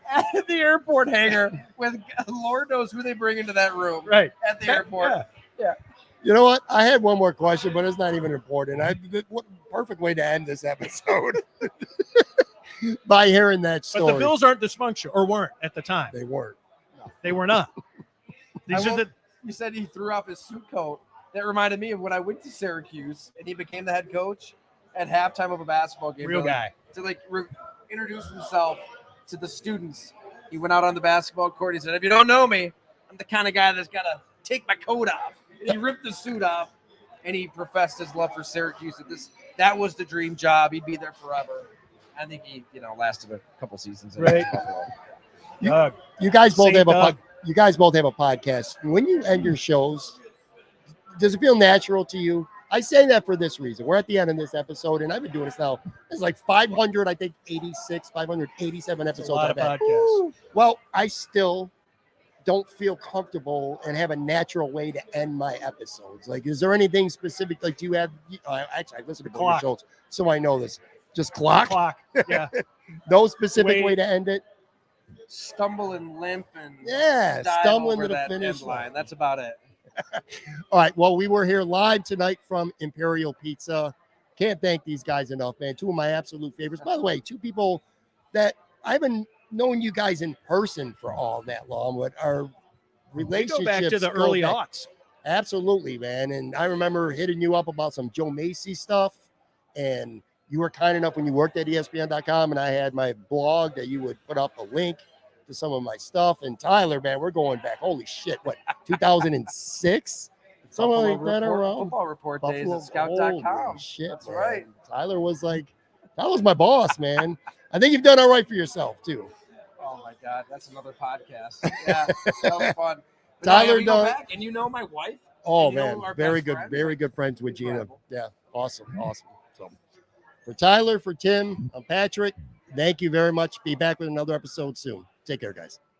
At the airport hangar with Lord knows who they bring into that room. Right. At the airport. Yeah. You know what? I had one more question, but it's not even important. What perfect way to end this episode by hearing that story. But the Bills aren't dysfunctional, or weren't at the time. They weren't. No. They were not. You said he threw off his suit coat. That reminded me of when I went to Syracuse and he became the head coach at halftime of a basketball game. Real guy. To introduce himself to the students. He went out on the basketball court. He said, if you don't know me, I'm the kind of guy that's got to take my coat off. And he ripped the suit off, and he professed his love for Syracuse. That was the dream job. He'd be there forever. I think he, lasted a couple seasons. Right. You guys both have a podcast. When you end your shows, does it feel natural to you? I say that for this reason. We're at the end of this episode, and I've been doing this now. It's like 587 episodes. A lot of podcasts. Well, I still don't feel comfortable and have a natural way to end my episodes. Like, is there anything specific? Like, do you have? Actually, I listen to both your shows, so I know this. Just clock. Yeah. No specific way to end it. stumble and limp and Yeah, dive stumbling over to the that finish end line. line. That's about it. All right. Well, we were here live tonight from Imperial Pizza. Can't thank these guys enough, man. Two of my absolute favorites. By the way, two people that I haven't known you guys in person for all that long, but our We relationships go back to the go early back. aughts. Absolutely, man. And I remember hitting you up about some Joe Macy stuff. And you were kind enough when you worked at ESPN.com, and I had my blog that you would put up a link to some of my stuff. And Tyler, man, we're going back. Holy shit, what, 2006? Something Buffalo like that Report- around. Football report days Buffalo, at scout.com. holy shit, That's man. right. Tyler was my boss, man. I think you've done all right for yourself, too. Oh my God, that's another podcast. Yeah, that was fun. But Tyler we go Dunne. back, and you know my wife. Oh, And you know man, our very best good, friends? very good friends with Gina. Incredible. Yeah, awesome. So, for Tyler, for Tim, I'm Patrick. Thank you very much. Be back with another episode soon. Take care, guys.